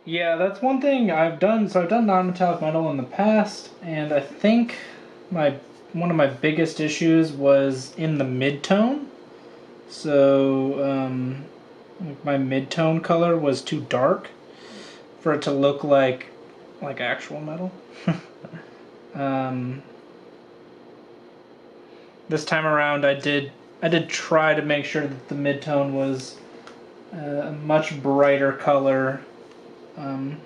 Yeah, that's one thing I've done. So I've done non-metallic metal in the past, and I think my one of my biggest issues was in the mid-tone. So like my mid-tone color was too dark for it to look like actual metal. um, this time around, I did try to make sure that the mid-tone was a much brighter color. Um,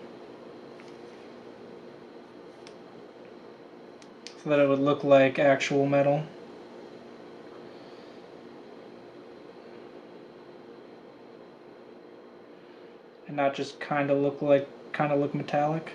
so that it would look like actual metal. And not just kind of look metallic.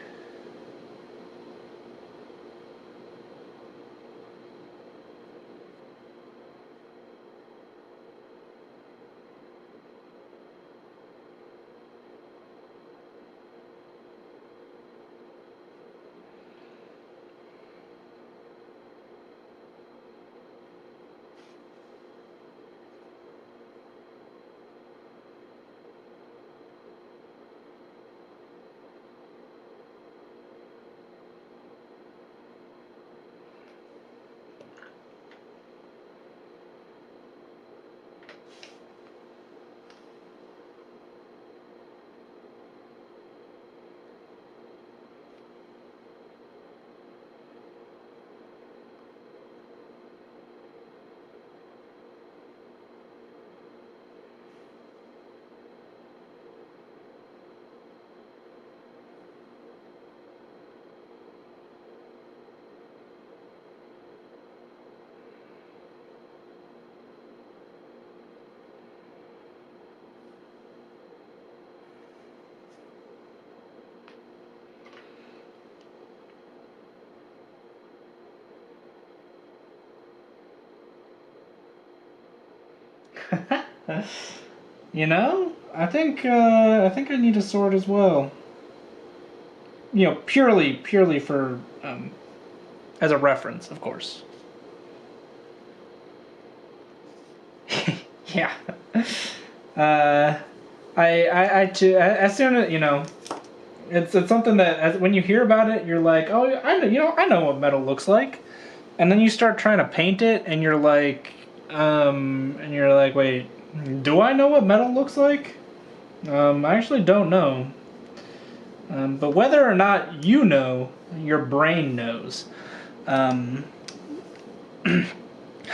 You know, I think I need a sword as well. You know, purely for as a reference, of course. Yeah. I too. As soon as you know, it's something that when you hear about it, you're like, oh, I know, I know what metal looks like, and then you start trying to paint it, and you're like, wait, do I know what metal looks like? I actually don't know. But whether or not you know, your brain knows. How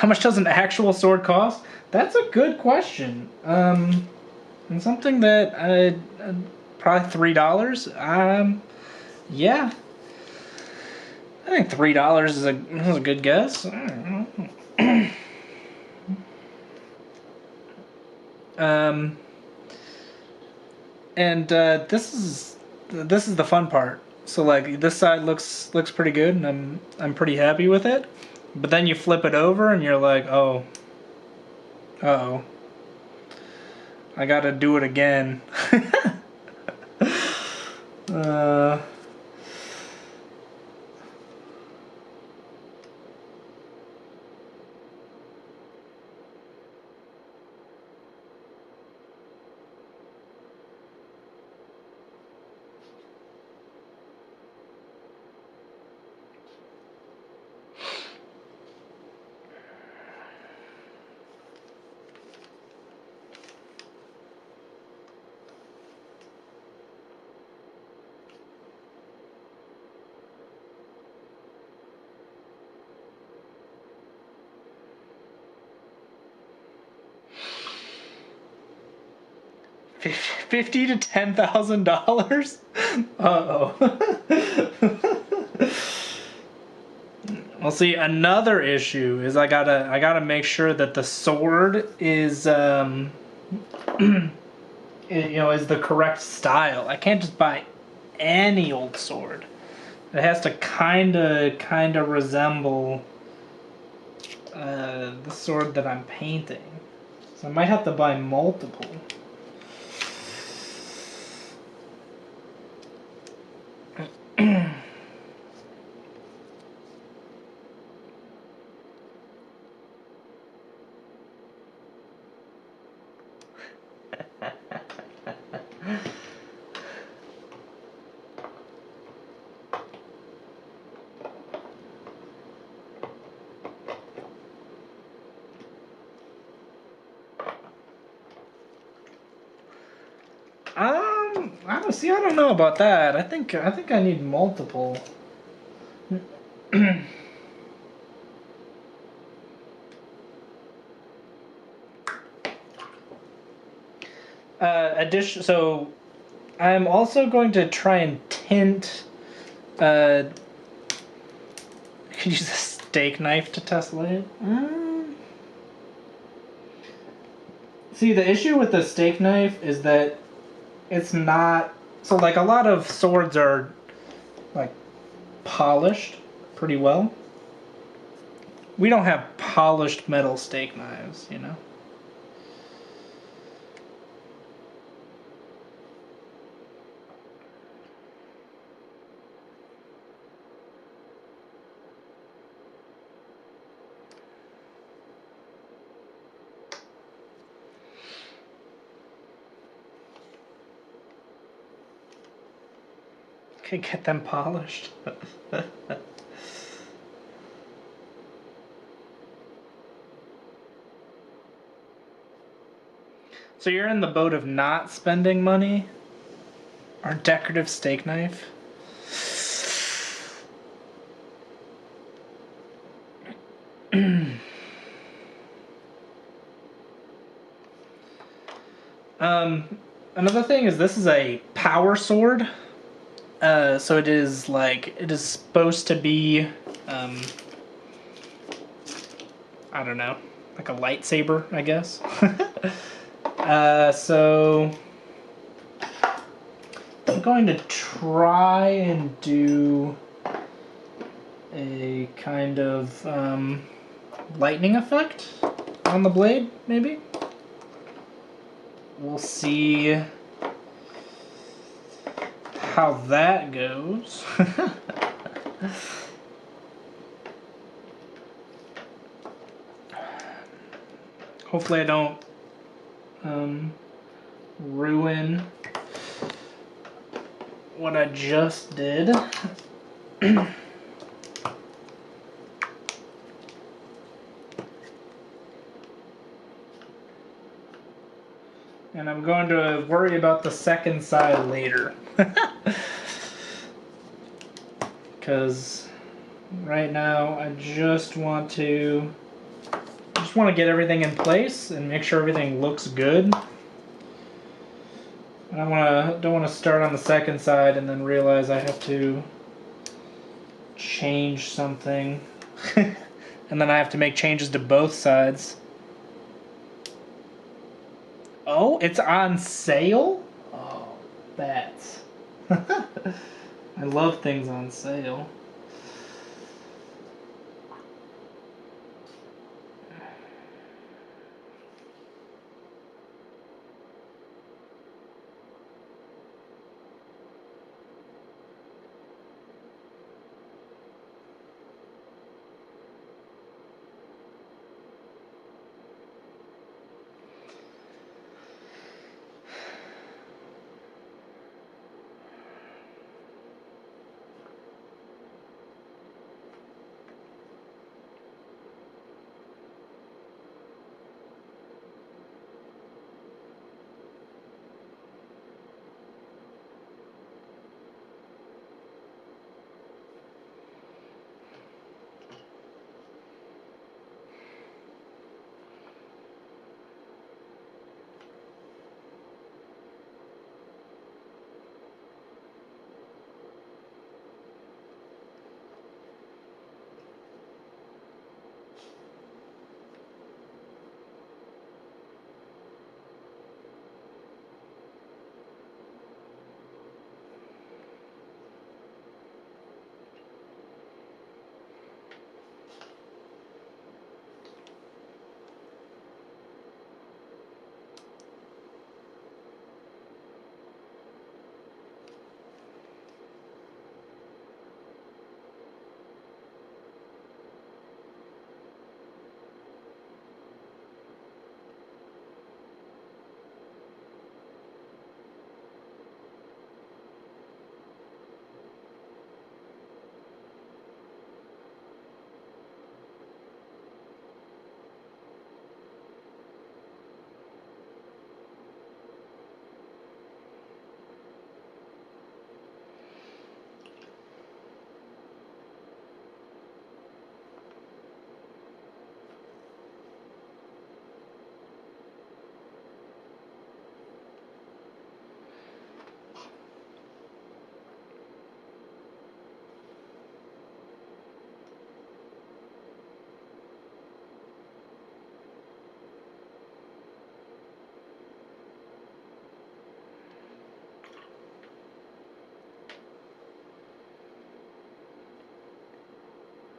much does an actual sword cost? That's a good question. And something that probably $3. Yeah, I think $3 is a good guess. I don't know. And this is the fun part. So like this side looks pretty good, and I'm pretty happy with it. But then you flip it over, and you're like, oh, uh-oh, I gotta do it again. uh. $50 to $10,000. Well, see, another issue is I gotta make sure that the sword is is the correct style. I can't just buy any old sword. It has to kind of resemble the sword that I'm painting. So I might have to buy multiple. I don't know about that. I think I need multiple. So I'm also going to try and tint. I could use a steak knife to tessellate it. See, the issue with the steak knife is that it's not. So, like, a lot of swords are, like, polished pretty well. We don't have polished metal steak knives, you know? Could get them polished. So you're in the boat of not spending money on a decorative steak knife? Another thing is this is a power sword. So it is supposed to be, I don't know, like a lightsaber, I guess. So I'm going to try and do a kind of lightning effect on the blade, maybe. we'll see how that goes. Hopefully I don't ruin what I just did. And I'm going to worry about the second side later. Because right now I just want to get everything in place and make sure everything looks good. I don't want to start on the second side and then realize I have to change something. And then I have to make changes to both sides. Oh, it's on sale? Oh, that's... I love things on sale.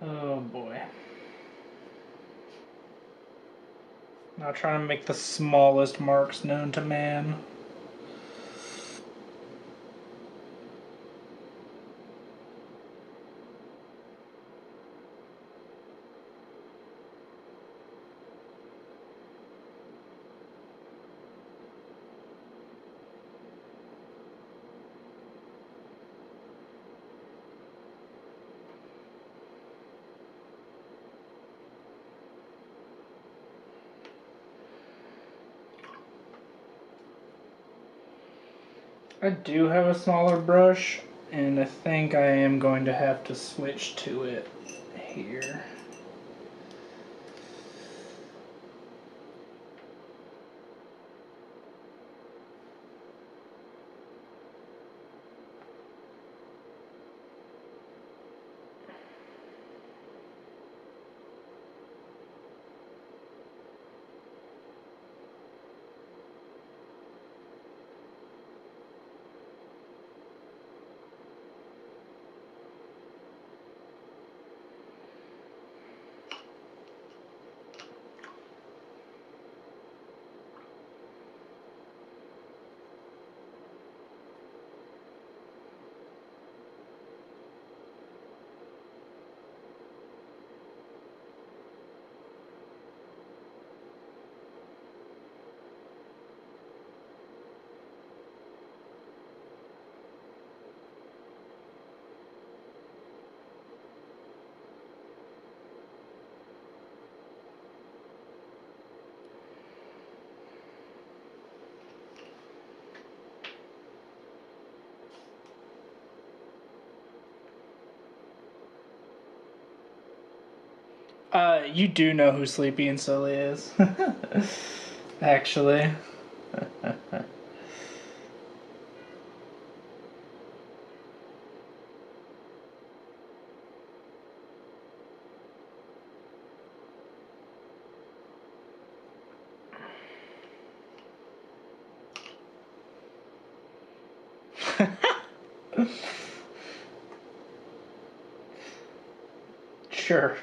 Oh boy. Now trying to make the smallest marks known to man. I do have a smaller brush, and I think I am going to have to switch to it here. You do know who Sleepy and Sully is. Actually. Sure.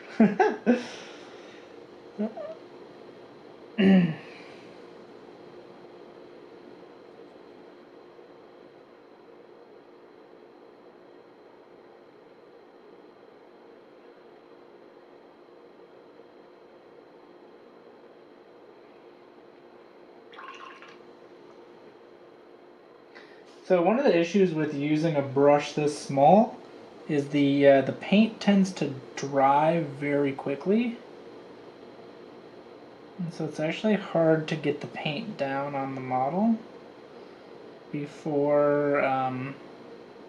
So one of the issues with using a brush this small is the paint tends to dry very quickly. And so it's actually hard to get the paint down on the model before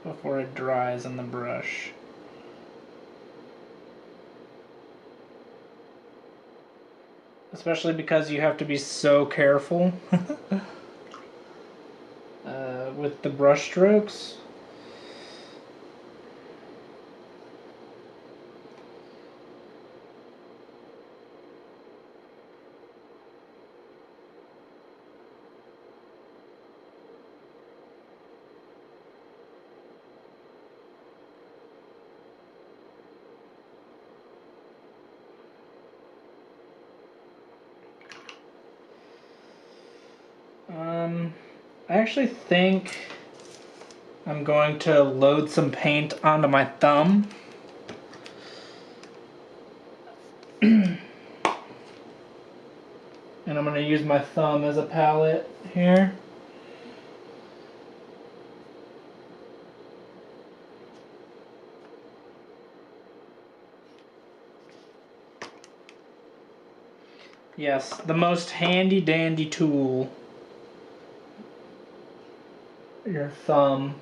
it dries on the brush. Especially because you have to be so careful with the brush strokes. I actually think I'm going to load some paint onto my thumb. And I'm going to use my thumb as a palette here. Yes, the most handy dandy tool. Your thumb.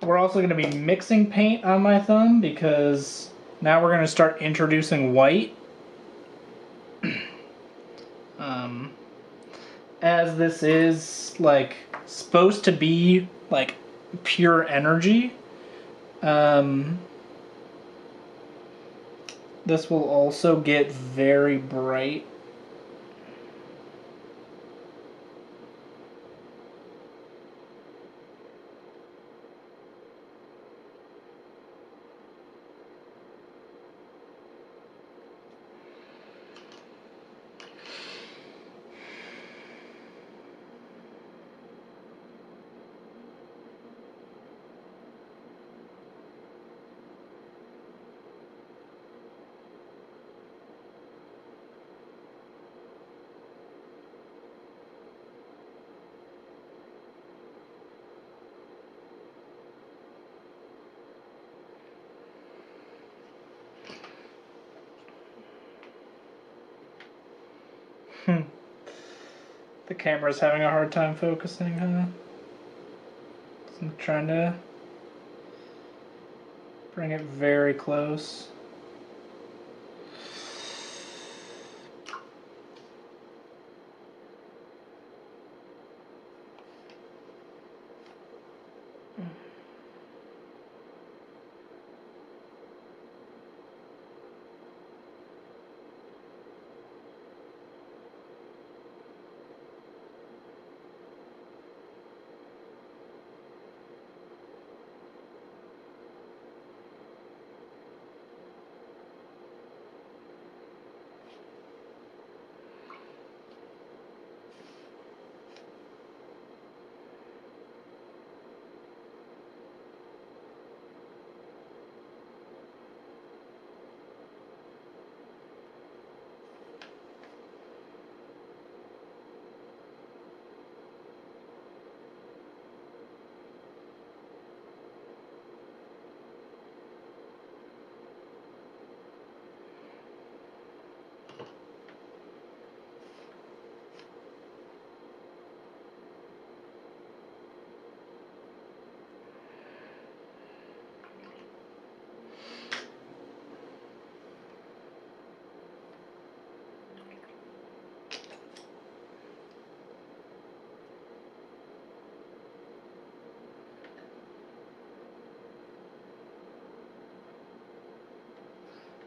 We're also going to be mixing paint on my thumb because now we're going to start introducing white. As this is like supposed to be like pure energy, this will also get very bright. The camera's having a hard time focusing, huh? I'm trying to bring it very close.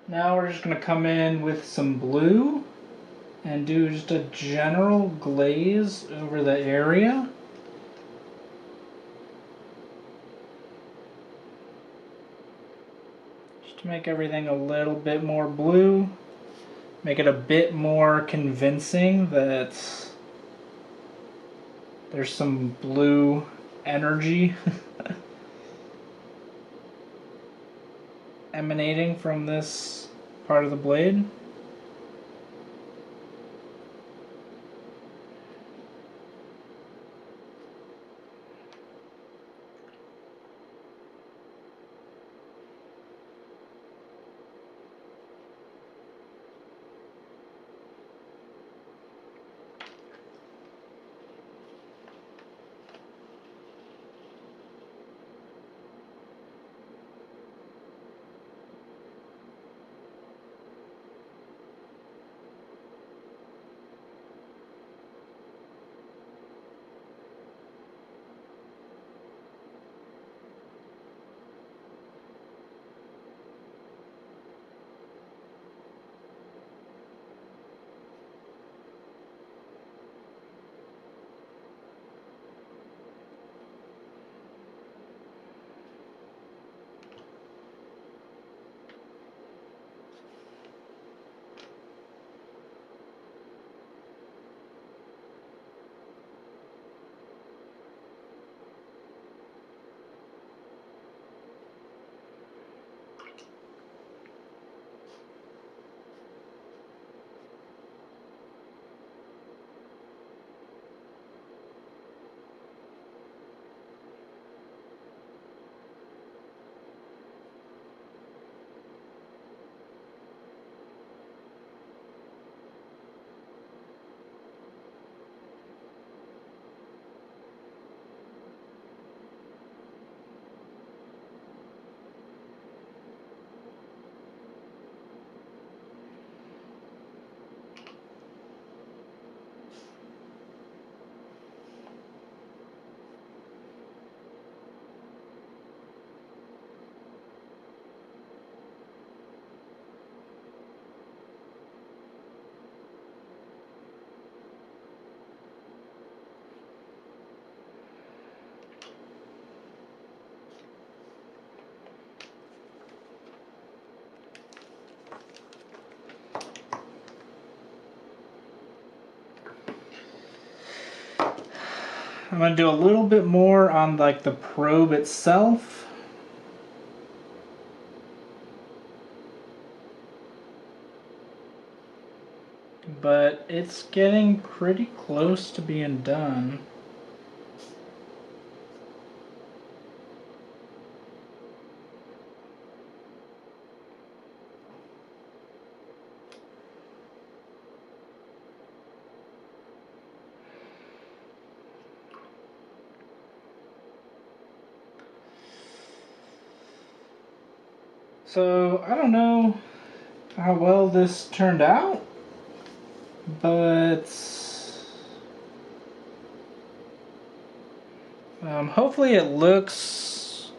Now we're just going to come in with some blue and do just a general glaze over the area. Just to make everything a little bit more blue. Make it a bit more convincing that there's some blue energy emanating from this part of the blade. I'm going to do a little bit more on like the probe itself. But it's getting pretty close to being done. So I don't know how well this turned out, but hopefully it looks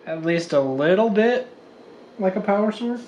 at least a little bit like a power sword.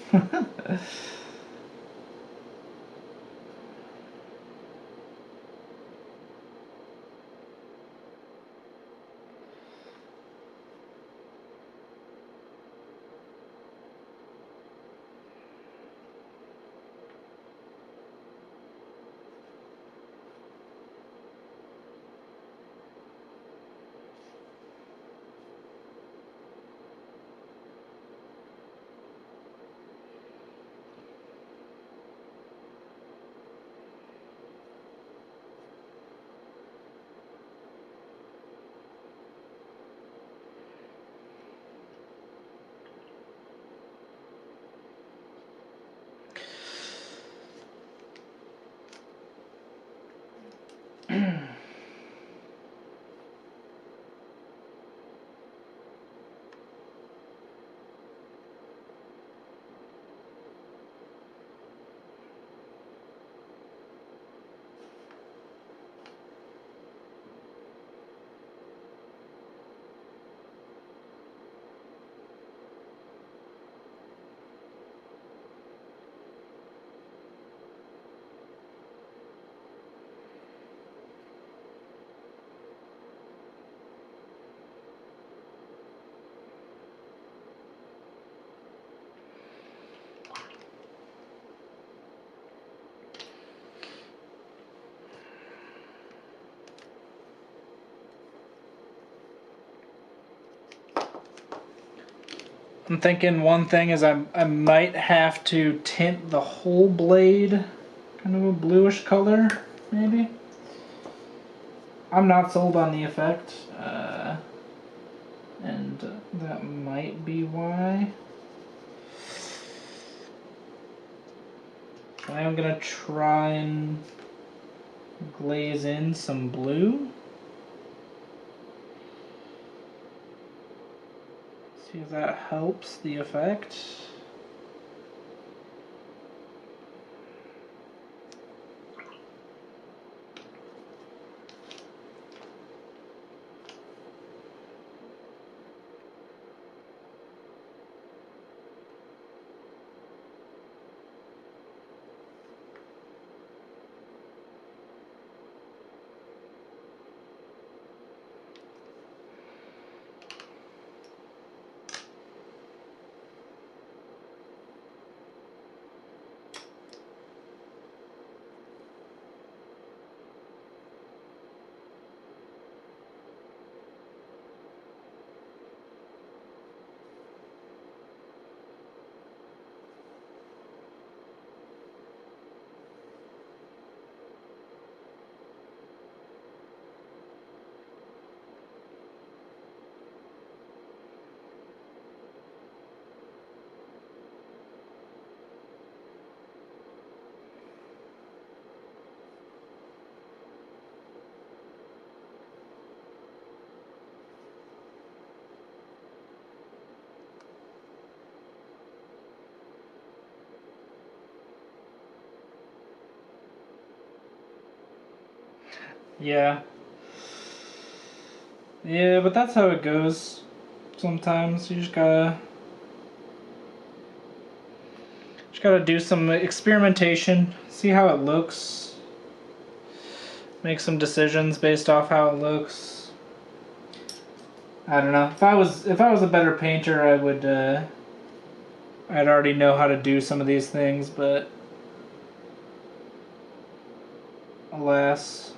I'm thinking one thing is I might have to tint the whole blade kind of a bluish color, maybe. I'm not sold on the effect, and that might be why. I am gonna try and glaze in some blue. See if that helps the effect. Yeah. Yeah, but that's how it goes. Sometimes you just gotta do some experimentation, see how it looks, make some decisions based off how it looks. I don't know. If I was a better painter, I would I'd already know how to do some of these things, but alas,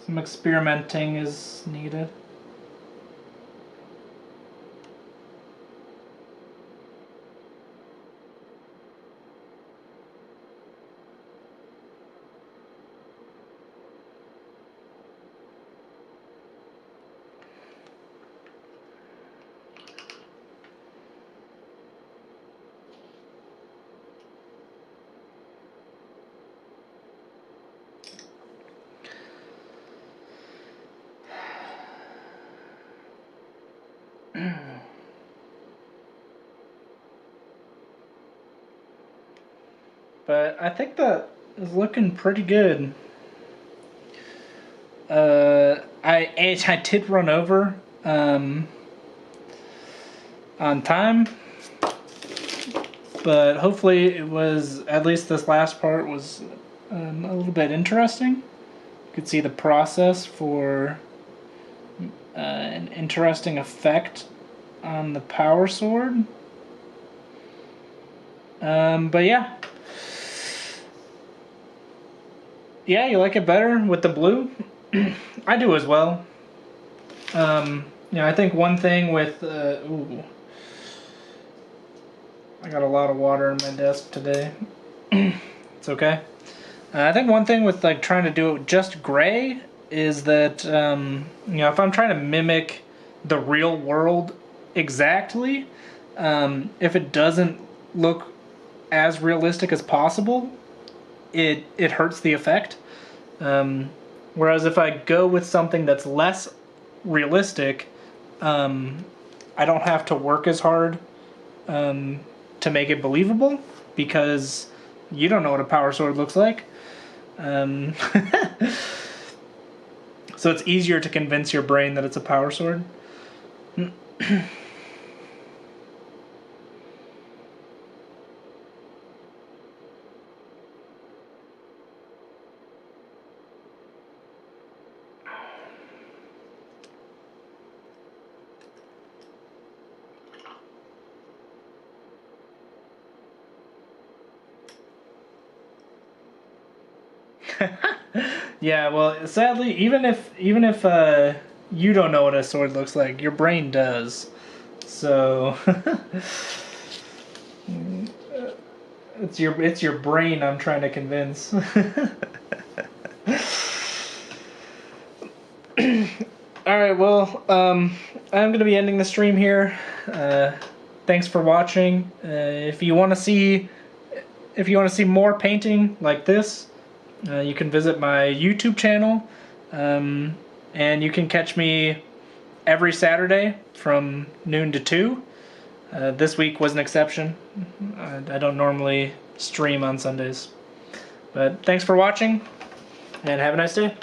some experimenting is needed. But I think that is looking pretty good. I did run over on time, but hopefully it was, at least this last part was a little bit interesting. You could see the process for an interesting effect on the power sword. But yeah. Yeah, you like it better with the blue? I do as well. I think one thing with... ooh. I got a lot of water on my desk today. It's okay. I think one thing with like trying to do it just gray is that, if I'm trying to mimic the real world exactly, if it doesn't look as realistic as possible, it hurts the effect. Whereas if I go with something that's less realistic, I don't have to work as hard to make it believable, because you don't know what a power sword looks like. So it's easier to convince your brain that it's a power sword. Yeah, well, sadly, even if you don't know what a sword looks like, your brain does. So it's your brain I'm trying to convince. Alright, well, I'm going to be ending the stream here. Thanks for watching. If you want to see more painting like this, you can visit my YouTube channel, and you can catch me every Saturday from noon to 2. This week was an exception. I don't normally stream on Sundays. But thanks for watching, and have a nice day.